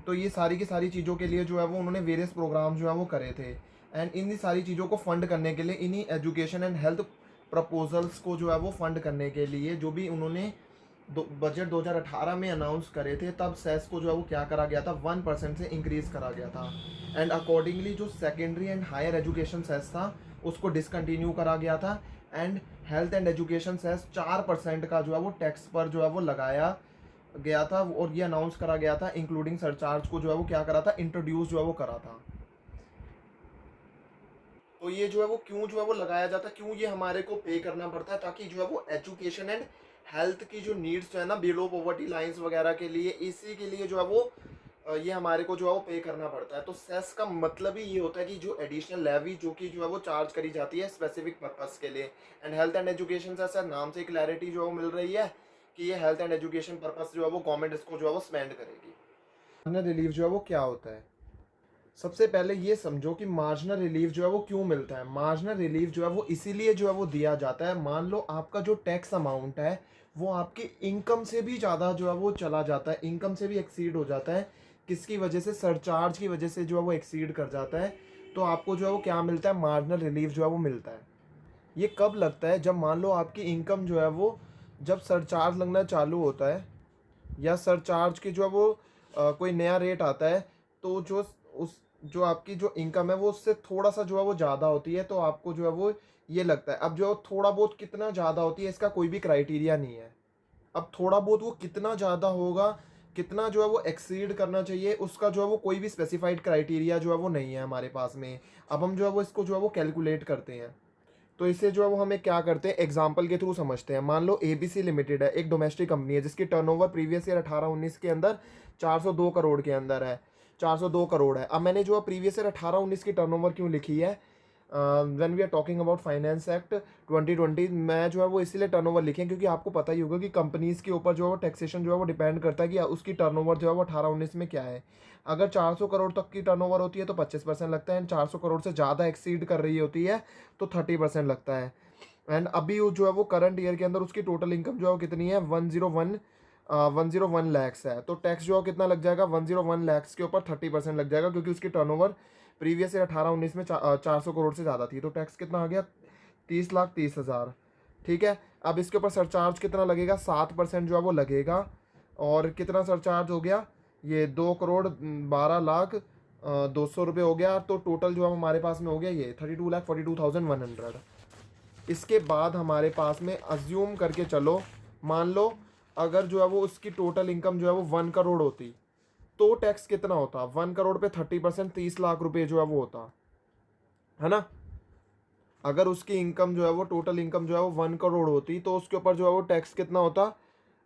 तो ये सारी की सारी चीज़ों के लिए जो है वो उन्होंने वेरियस प्रोग्राम जो है वो करे थे, एंड इन सारी चीज़ों को फंड करने के लिए, इन्हीं एजुकेशन एंड हेल्थ प्रपोजल्स को जो है वो फंड करने के लिए जो भी उन्होंने बजट 2018 में अनाउंस करे थे, तब सेस को जो है वो क्या करा गया था, 1% से इंक्रीज़ करा गया था, एंड अकॉर्डिंगली जो secondary and higher education cess था उसको डिसकंटिन्यू करा गया था, and health and education cess 4% का जो है वो टैक्स पर जो है वो लगाया गया था, और ये अनाउंस करा गया था, इंक्लूडिंग सरचार्ज को जो है वो क्या करा था, इंट्रोड्यूस जो है वो करा था। तो ये जो है वो क्यों जो है वो लगाया जाता है, क्यों ये हमारे को पे करना पड़ता है, ताकि जो है वो एजुकेशन एंड हेल्थ की जो नीड्स जो है ना बिलो पॉवर्टी लाइंस वगैरह के लिए, इसी के लिए जो है वो ये हमारे को जो है वो पे करना पड़ता है। तो सेस का मतलब ही ये होता है कि जो एडिशनल लेवी जो कि जो है वो चार्ज करी जाती है स्पेसिफिक पर्पस के लिए, एंड हेल्थ एंड एजुकेशन से सर नाम से क्लैरिटी जो है वो मिल रही है कि ये हेल्थ एंड एजुकेशन पर्पस जो है वो गवर्नमेंट इसको जो है वो स्पेंड करेगी। मार्जिनल रिलीफ जो है वो क्या होता है, सबसे पहले ये समझो कि मार्जिनल रिलीफ जो है वो क्यों मिलता है। मार्जिनल रिलीफ जो है वो इसीलिए जो है वो दिया जाता है, मान लो आपका जो टैक्स अमाउंट है वो आपकी इनकम से भी ज़्यादा जो है वो चला जाता है, इनकम से भी एक्सीड हो जाता है, किसकी वजह से, सरचार्ज की वजह से जो है वो एक्सीड कर जाता है, तो आपको जो है वो क्या मिलता है, मार्जिनल रिलीफ जो है वो मिलता है। ये कब लगता है, जब मान लो आपकी इनकम जो है वो, जब सरचार्ज लगना चालू होता है, या सरचार्ज की जो है वो कोई नया रेट आता है, तो जो आपकी जो इनकम है वो उससे थोड़ा सा जो है वो ज़्यादा होती है, तो आपको जो है वो ये लगता है। अब जो थोड़ा बहुत कितना ज़्यादा होती है इसका कोई भी क्राइटेरिया नहीं है। अब थोड़ा बहुत वो कितना ज़्यादा होगा, कितना जो है वो एक्सीड करना चाहिए, उसका जो है वो कोई भी स्पेसिफाइड क्राइटेरिया जो है वो नहीं है हमारे पास में। अब हम जो है वो इसको जो है वो कैलकुलेट करते हैं, तो इससे जो है वो हमें क्या करते हैं, एग्जाम्पल के थ्रू समझते हैं। मान लो ABC लिमिटेड है, एक डोमेस्टिक कंपनी है जिसकी टर्नओवर प्रीवियस ईयर 18-19 के अंदर 402 करोड़ के अंदर है, 402 करोड़ है। अब मैंने जो है प्रीवियस ईयर 18-19 की टर्नओवर क्यों लिखी है, when we are talking about finance act 2020, मैं जो है वो इसीलिए टर्नओवर लिखे क्योंकि आपको पता ही होगा कि कंपनीज़ के ऊपर जो है वो टैक्सेशन जो है वो डिपेंड करता है कि उसकी टर्नओवर जो है वो 18-19 में क्या है। अगर 400 करोड़ तक की टर्नओवर होती है तो 25% लगता है, एंड 400 करोड़ से ज़्यादा एक्सीड कर रही होती है तो 30% लगता है। एंड अभी वो जो है वो करंट ईयर के अंदर उसकी टोटल इनकम जो है वो कितनी है, 101 लैक्स है, तो टैक्स जो है कितना लग जाएगा, 101 लैक्स के ऊपर 30% लग जाएगा, क्योंकि उसकी टर्नओवर प्रीवियस ईयर 18-19 में 400 करोड़ से ज़्यादा थी, तो टैक्स कितना आ गया, 30,30,000। ठीक है, अब इसके ऊपर सरचार्ज कितना लगेगा, 7% जो है वो लगेगा, और कितना सरचार्ज हो गया, ये 2,12,00,200 हो गया, तो टोटल जो है हमारे पास में हो गया ये 32,42,100। इसके बाद हमारे पास में अज्यूम करके चलो, मान लो अगर जो है वो उसकी टोटल इनकम जो है वो 1 करोड़ होती, तो टैक्स कितना होता, 1 करोड़ पे 30%, 30 लाख रुपए जो है वो होता है ना। अगर उसकी इनकम जो है वो टोटल इनकम जो है वो 1 करोड़ होती, तो उसके ऊपर जो है वो टैक्स कितना होता,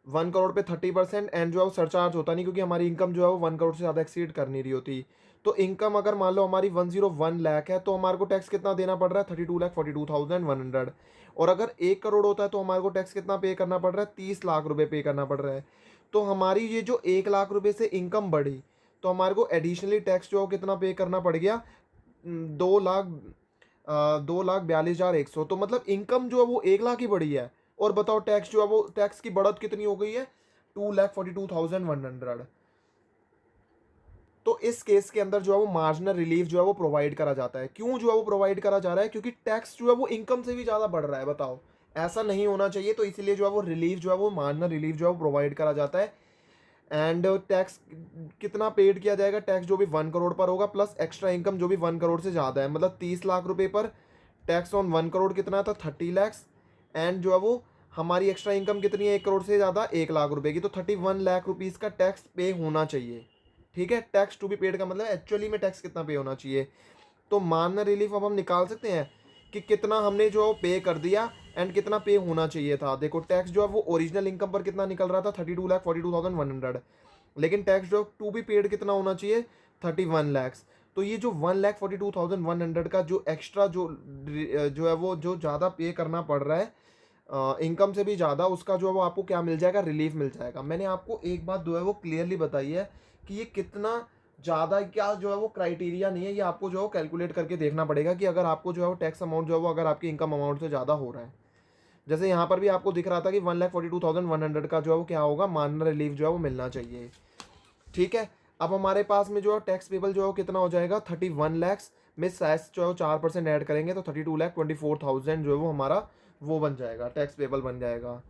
1 करोड़ पे 30%, एंड जो है वो सरचार्ज होता नहीं, क्योंकि हमारी इनकम जो है वो 1 करोड़ से ज़्यादा एक्सीड कर नहीं रही होती। तो इनकम अगर मान लो हमारी 101 लाख है, तो हमारे को टैक्स कितना देना पड़ रहा है, 32,42,100। और अगर 1 करोड़ होता है तो हमारे को टैक्स कितना पे करना पड़ रहा है, 30 लाख रुपए पे करना पड़ रहा है। तो हमारी ये जो 1 लाख रुपए से इनकम बढ़ी, तो हमारे को एडिशनली टैक्स जो है वो कितना पे करना पड़ गया, 2,42,100, तो मतलब इनकम जो है वो 1 लाख ही बढ़ी है। और बताओ टैक्स जो है वो टैक्स की बढ़त कितनी हो गई है, 2,42,100। तो इस केस के अंदर जो है वो मार्जिनल रिलीफ जो है वो प्रोवाइड करा जाता है। क्यों जो है वो प्रोवाइड करा जा रहा है, क्योंकि टैक्स जो है वो इनकम से भी ज़्यादा बढ़ रहा है। बताओ, ऐसा नहीं होना चाहिए, तो इसीलिए जो है वो रिलीफ जो है वो मार्जिनल रिलीफ जो है वो प्रोवाइड करा जाता है। एंड टैक्स कितना पेड किया जाएगा, टैक्स जो भी 1 करोड़ पर होगा प्लस एक्स्ट्रा इनकम जो भी 1 करोड़ से ज़्यादा है, मतलब 30 लाख रुपए पर टैक्स ऑन 1 करोड़ कितना था, 30 लैक्स। एंड जो है वो हमारी एक्स्ट्रा इनकम कितनी है 1 करोड़ से ज़्यादा, 1 लाख रुपए की, तो 31 लाख रुपीज़ का टैक्स पे होना चाहिए। ठीक है, टैक्स टू बी पेड का मतलब एक्चुअली में टैक्स कितना पे होना चाहिए। तो मानना रिलीफ अब हम निकाल सकते हैं कि कितना हमने जो पे कर दिया एंड कितना पे होना चाहिए था। देखो टैक्स जो है वो ओरिजिनल इनकम पर कितना निकल रहा था, 32,42,100, लेकिन टैक्स जो टू बी पेड कितना होना चाहिए, 31 लैक्स। तो ये जो 1,42,100 का जो एक्स्ट्रा जो है वो जो ज़्यादा पे करना पड़ रहा है इनकम से भी ज़्यादा, उसका जो है वो आपको क्या मिल जाएगा, रिलीफ मिल जाएगा। मैंने आपको एक बात जो है वो क्लियरली बताई है कि ये कितना ज़्यादा क्या जो है वो क्राइटेरिया नहीं है, ये आपको जो है कैलकुलेट करके देखना पड़ेगा कि अगर आपको जो है वो टैक्स अमाउंट जो है वो अगर आपकी इनकम अमाउंट से ज़्यादा हो रहा है। जैसे यहाँ पर भी आपको दिख रहा था कि 1,42,100 का जो है वो क्या होगा, मानना रिलीफ जो है वो मिलना चाहिए। ठीक है, अब हमारे पास में जो है टैक्स पेबल जो है वो कितना हो जाएगा, 31 लैक्स में सेस जो है 4% ऐड करेंगे तो 32,24,000 जो है वो हमारा वो बन जाएगा, टैक्स पेबल बन जाएगा।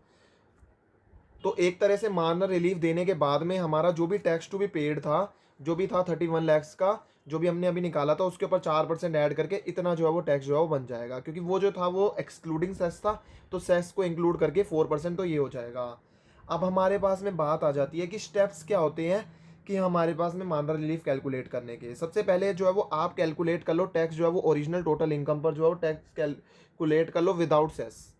तो एक तरह से मानर रिलीफ देने के बाद में हमारा जो भी टैक्स टू बी पेड था, जो भी था 31 लैक्स का, जो भी हमने अभी निकाला था उसके ऊपर 4% ऐड करके इतना जो है वो टैक्स जो है वो बन जाएगा, क्योंकि वो जो था वो एक्सक्लूडिंग सेस था, तो सेस को इंक्लूड करके 4%, तो ये हो जाएगा। अब हमारे पास में बात आ जाती है कि स्टेप्स क्या होते हैं कि हमारे पास में मानर रिलीफ कैलकुलेट करने के। सबसे पहले जो है वो आप कैलकुलेट कर लो टैक्स जो है वो ओरिजिनल टोटल इनकम पर जो है वो टैक्स कैलकुलेट कर लो विदाउट सेस।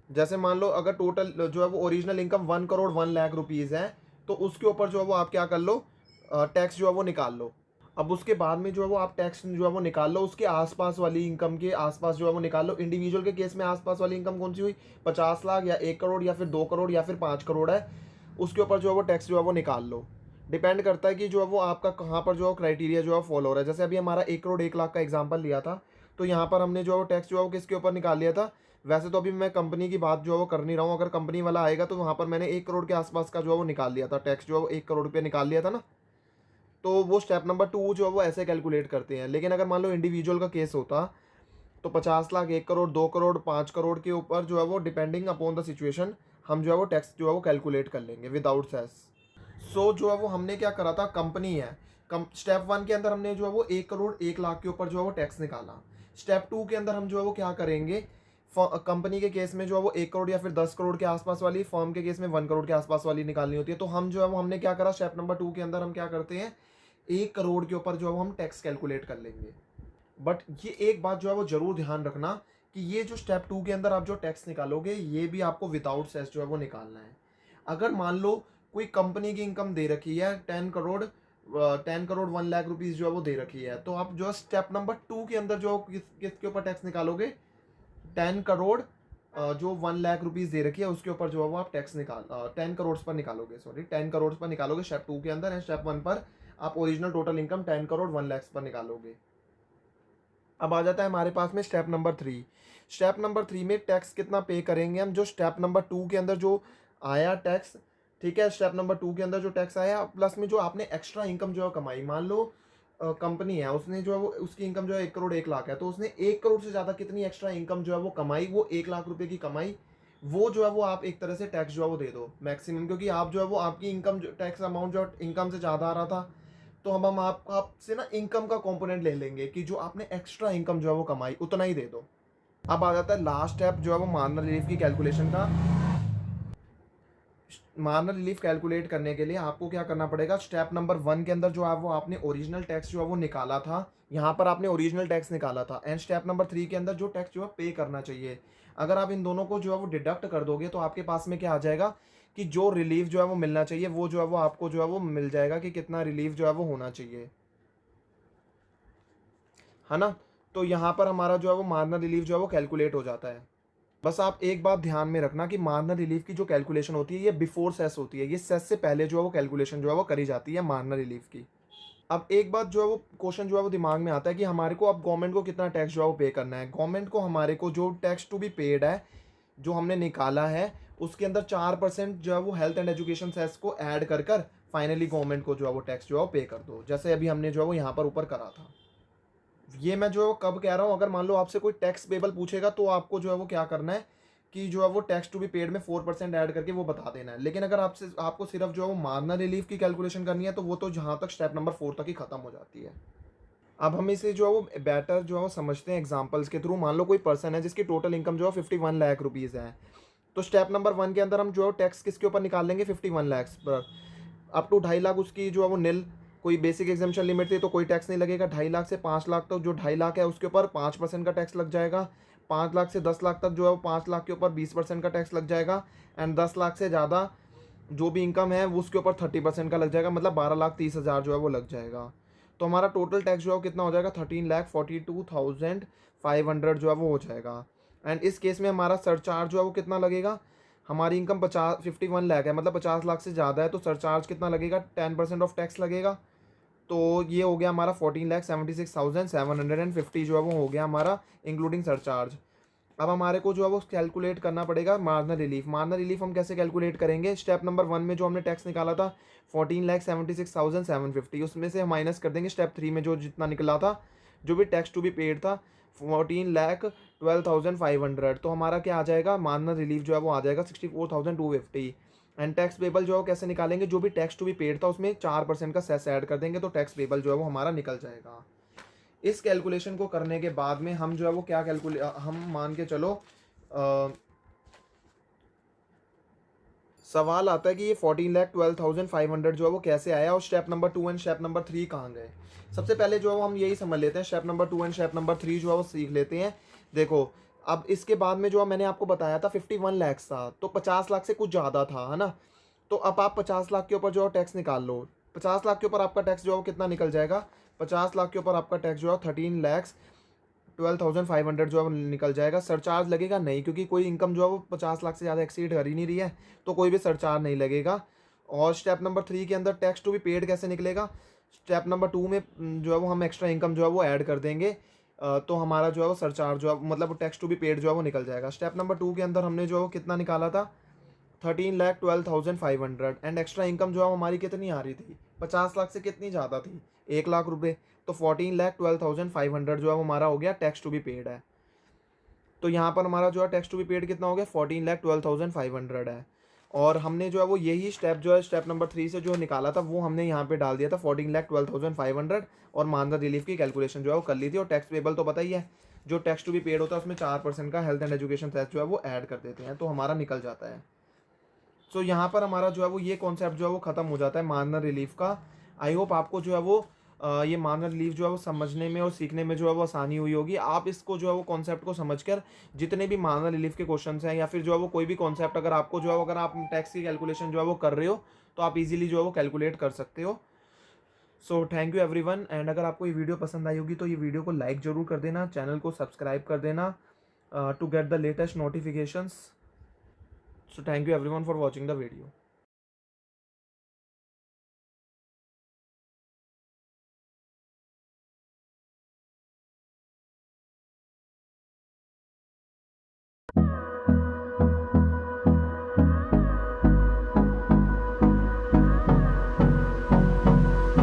जैसे मान लो अगर टोटल जो है वो original income 1 crore 1 lakh rupees है, तो उसके ऊपर जो है वो आप क्या कर लो, टैक्स जो है वो निकाल लो। अब उसके बाद में जो है वो आप टैक्स जो है वो निकाल लो, उसके आसपास वाली इनकम के आसपास जो है वो निकाल लो। इंडिविजुअल के केस में आसपास वाली इनकम कौन सी हुई, 50 लाख या 1 करोड़ या फिर 2 करोड़ या फिर 5 करोड़ है, उसके ऊपर जो है वो टैक्स जो है वो निकाल लो। डिपेंड करता है कि जो है वो आपका कहाँ पर जो है क्राइटेरिया जो है फॉलो हो रहा है। जैसे अभी हमारा 1 करोड़ 1 लाख का एग्जाम्पल लिया था, तो यहाँ पर हमने जो है वो टैक्स जो है वो किसके ऊपर निकाल लिया था। वैसे तो अभी मैं कंपनी की बात जो है वो कर नहीं रहा हूँ, अगर कंपनी वाला आएगा तो वहाँ पर मैंने 1 करोड़ के आसपास का जो है वो निकाल लिया था टैक्स, जो है वो 1 करोड़ रुपये निकाल लिया था ना। तो वो स्टेप नंबर 2 जो है वो ऐसे कैलकुलेट करते हैं। लेकिन अगर मान लो इंडिविजुअल का केस होता, तो 50 लाख 1 करोड़ 2 करोड़ 5 करोड़ के ऊपर जो है वो डिपेंडिंग अपॉन द सिचुएशन हम जो है वो टैक्स जो है वो कैलकुलेट कर लेंगे विदाउट सेस। सो जो है वो हमने क्या करा था, कंपनी है, स्टेप 1 के अंदर हमने जो है वो 1 करोड़ 1 लाख के ऊपर जो है वो टैक्स निकाला। स्टेप 2 के अंदर हम जो है वो क्या करेंगे, कंपनी के केस में जो है वो 1 करोड़ या फिर 10 करोड़ के आसपास वाली, फर्म के केस में 1 करोड़ के आसपास वाली निकालनी होती है। तो हम जो है वो हमने क्या करा, स्टेप नंबर 2 के अंदर हम क्या करते हैं, 1 करोड़ के ऊपर जो है वो हम टैक्स कैलकुलेट कर लेंगे। बट ये एक बात जो है वो जरूर ध्यान रखना कि ये जो स्टेप 2 के अंदर आप जो टैक्स निकालोगे ये भी आपको विदाउट सेस जो है वो निकालना है। अगर मान लो कोई कंपनी की इनकम दे रखी है 10 करोड़ 1 लाख रुपीज़ जो है वो दे रखी है, तो आप जो स्टेप नंबर 2 के अंदर जो किसके ऊपर टैक्स निकालोगे, 10 करोड़ जो 1 लाख रुपीज़ दे रखी है उसके ऊपर जो है वो आप टैक्स 10 करोड़ पर निकालोगे, सॉरी 10 करोड़ पर निकालोगे स्टेप 2 के अंदर। एंड स्टेप 1 पर आप original total income 10 crore 1 lakh पर निकालोगे। अब आ जाता है हमारे पास में स्टेप नंबर 3। स्टेप नंबर 3 में टैक्स कितना पे करेंगे हम, जो स्टेप नंबर 2 के अंदर जो आया टैक्स, ठीक है, स्टेप नंबर 2 के अंदर जो टैक्स आया प्लस में जो आपने एक्स्ट्रा इनकम जो है कमाई, मान लो कंपनी है उसने जो है वो उसकी इनकम जो है 1 करोड़ 1 लाख है, तो उसने 1 करोड़ से ज़्यादा कितनी एक्स्ट्रा इनकम जो है वो कमाई, वो 1 लाख रुपए की कमाई, वो जो है वो आप एक तरह से टैक्स जो है वो दे दो मैक्सिमम, क्योंकि आप जो है वो आपकी इनकम जो टैक्स अमाउंट जो इनकम से ज़्यादा आ रहा था, तो हम आपसे ना इनकम का कंपोनेंट ले लेंगे कि जो आपने एक्स्ट्रा इनकम जो है वो कमाई उतना ही दे दो। अब आ जाता है लास्ट स्टेप जो है वो मार्जिनल रिलीफ की कैलकुलेशन का। मार्जिनल रिलीफ कैलकुलेट करने के लिए आपको क्या करना पड़ेगा, स्टेप नंबर 1 के अंदर जो है वो आपने ओरिजिनल टैक्स जो है वो निकाला था, यहाँ पर आपने ओरिजिनल टैक्स निकाला था। एंड स्टेप नंबर 3 के अंदर जो टैक्स जो है पे करना चाहिए, अगर आप इन दोनों को जो है वो डिडक्ट कर दोगे तो आपके पास में क्या आ जाएगा कि जो रिलीफ जो है वो मिलना चाहिए वो जो है वो आपको जो है वो मिल जाएगा कि कितना रिलीफ जो है वो होना चाहिए, है ना। तो यहाँ पर हमारा जो है वो मार्जिनल रिलीफ जो है वो कैलकुलेट हो जाता है। बस आप एक बात ध्यान में रखना कि मार्जिनल रिलीफ की जो कैलकुलेशन होती है ये बिफोर सेस होती है, ये सेस से पहले जो है वो कैलकुलेशन जो है वो करी जाती है मार्जिनल रिलीफ की। अब एक बात जो है वो क्वेश्चन जो है वो दिमाग में आता है कि हमारे को अब गवर्नमेंट को कितना टैक्स जो है वो पे करना है। गवर्नमेंट को हमारे को जो टैक्स टू बी पेड है जो हमने निकाला है उसके अंदर 4% जो है वो हेल्थ एंड एजुकेशन सेस को ऐड कर कर फाइनली गवर्नमेंट को जो है वो टैक्स जो है वो पे कर दो, जैसे अभी हमने जो है वो यहाँ पर ऊपर करा था। ये मैं जो है वो कब कह रहा हूँ, अगर मान लो आपसे कोई टैक्स पेबल पूछेगा तो आपको जो है वो क्या करना है कि जो है वो टैक्स टू बी पेड में 4% ऐड करके वो बता देना है। लेकिन अगर आपसे आपको सिर्फ जो है वो मार्जिनल रिलीफ की कैलकुलेशन करनी है तो वो तो जहाँ तक स्टेप नंबर 4 तक ही खत्म हो जाती है। अब हम इसे जो है वो बेटर जो है वो समझते हैं एग्जांपल्स के थ्रू। मान लो कोई पर्सन है जिसकी टोटल इनकम जो है 51 लाख रुपीज़ है, तो स्टेप नंबर 1 के अंदर हम जो है टैक्स किसके ऊपर निकाल लेंगे, 51 लाख पर। अप टू 2.5 लाख उसकी जो है वो नील, कोई बेसिक एग्जाम्पशन लिमिट थी तो कोई टैक्स नहीं लगेगा। 2.5 लाख से 5 लाख तक जो 2.5 लाख है उसके ऊपर 5% का टैक्स लग जाएगा। 5 लाख से 10 लाख तक जो है वो 5 लाख के ऊपर 20% का टैक्स लग जाएगा। एंड 10 लाख से ज़्यादा जो भी इनकम है वो उसके ऊपर 30% का लग जाएगा, मतलब 12,30,000 जो है वो लग जाएगा। तो हमारा टोटल टैक्स जो है कितना हो जाएगा, 13,42,500 जो है वो हो जाएगा। एंड इस केस में हमारा सरचार्ज जो है वो कितना लगेगा, हमारी इनकम 51 लाख है, मतलब 50 लाख से ज़्यादा है, तो सरचार्ज कितना लगेगा, 10% ऑफ टैक्स लगेगा। तो ये हो गया हमारा 14,76,750 जो है वो हो गया हमारा इंक्लूडिंग सरचार्ज। अब हमारे को जो है वो कैलकुलेट करना पड़ेगा मार्जिनल रिलीफ। मार्जिनल रिलीफ हम कैसे कैलकुलेट करेंगे, स्टेप नंबर 1 में जो हमने टैक्स निकाला था 14,76,750, उसमें से हम माइनस कर देंगे स्टेप 3 में जो जितना निकला था, जो भी टैक्स टू बी पेड था 14,12,500। तो हमारा क्या आ जाएगा, मार्जिनल रिलीफ जो है वो आ जाएगा 64,250। एंड टैक्स पेबल जो है वो कैसे निकालेंगे, जो भी टैक्स टू बी पेड था उसमें 4% का सेस ऐड कर देंगे तो टैक्स पेबल जो है वो हमारा निकल जाएगा। इस कैलकुलेशन को करने के बाद में हम जो है वो क्या हम मान के चलो सवाल आता है कि ये 14,12,500 जो है वो कैसे आया और step number 2 and step number 3 कहाँ गए। सबसे पहले जो है वो हम यही समझ लेते हैं, step number 2 and step number 3 जो है वो सीख लेते हैं। देखो अब इसके बाद में जो मैंने आपको बताया था 51 लाख था, तो 50 लाख से कुछ ज़्यादा था, है ना। तो अब आप 50 लाख के ऊपर जो है टैक्स निकाल लो। 50 लाख के ऊपर आपका टैक्स जो है वो कितना निकल जाएगा, 50 लाख के ऊपर आपका टैक्स जो है 13,12,500 जो है वो निकल जाएगा। सरचार्ज लगेगा नहीं, क्योंकि कोई इनकम जो है वो 50 लाख से ज़्यादा एक्सीड कर ही नहीं रही है, तो कोई भी सरचार्ज नहीं लगेगा। और स्टेप नंबर 3 के अंदर टैक्स टू बी पेड कैसे निकलेगा, स्टेप नंबर 2 में जो है वो हम एक्स्ट्रा इनकम जो है वो ऐड कर देंगे, तो हमारा जो है वो सरचार्ज जो है मतलब टैक्स टू बी पेड जो है वो निकल जाएगा। स्टेप नंबर 2 के अंदर हमने जो है वो कितना निकाला था 13,12,500। एंड एक्स्ट्रा इनकम जो है हमारी कितनी आ रही थी, 50 लाख से कितनी ज़्यादा थी, 1,00,000 रुपये। तो 14,12,500 जो है वो हमारा हो गया टैक्स टू बी पेड है। तो यहाँ पर हमारा जो है टैक्स टू बी पेड कितना हो गया, 14,12,500 है। और हमने जो है वो यही स्टेप जो है स्टेप नंबर 3 से जो निकाला था वो हमने यहाँ पे डाल दिया था 14,12,500, और मार्जिनल रिलीफ की कैलकुलेशन जो है वो कर ली थी। और टैक्स पेबल तो पता ही है, जो टैक्स टू बी पेड होता है उसमें 4% का हेल्थ एंड एजुकेशन टैक्स जो है वो ऐड कर देते हैं, तो हमारा निकल जाता है। सो यहाँ पर हमारा जो है वो ये कॉन्सेप्ट जो है वो ख़त्म हो जाता है मार्जिनल रिलीफ का। आई होप आपको जो है वो ये मार्जिनल रिलीफ जो है वो समझने में और सीखने में जो है वो आसानी हुई होगी। आप इसको जो है वो कॉन्सेप्ट को समझकर जितने भी मार्जिनल रिलीफ के क्वेश्चंस हैं या फिर जो है वो कोई भी कॉन्सेप्ट अगर आपको जो है अगर आप टैक्स की कैलकुलेशन जो है वो कर रहे हो तो आप इजीली जो है वो कैलकुलेट कर सकते हो। So thank you everyone. And अगर आपको ये वीडियो पसंद आई होगी तो ये वीडियो को लाइक ज़रूर कर देना, चैनल को सब्सक्राइब कर देना to get the latest notifications. So thank you everyone for watching the video.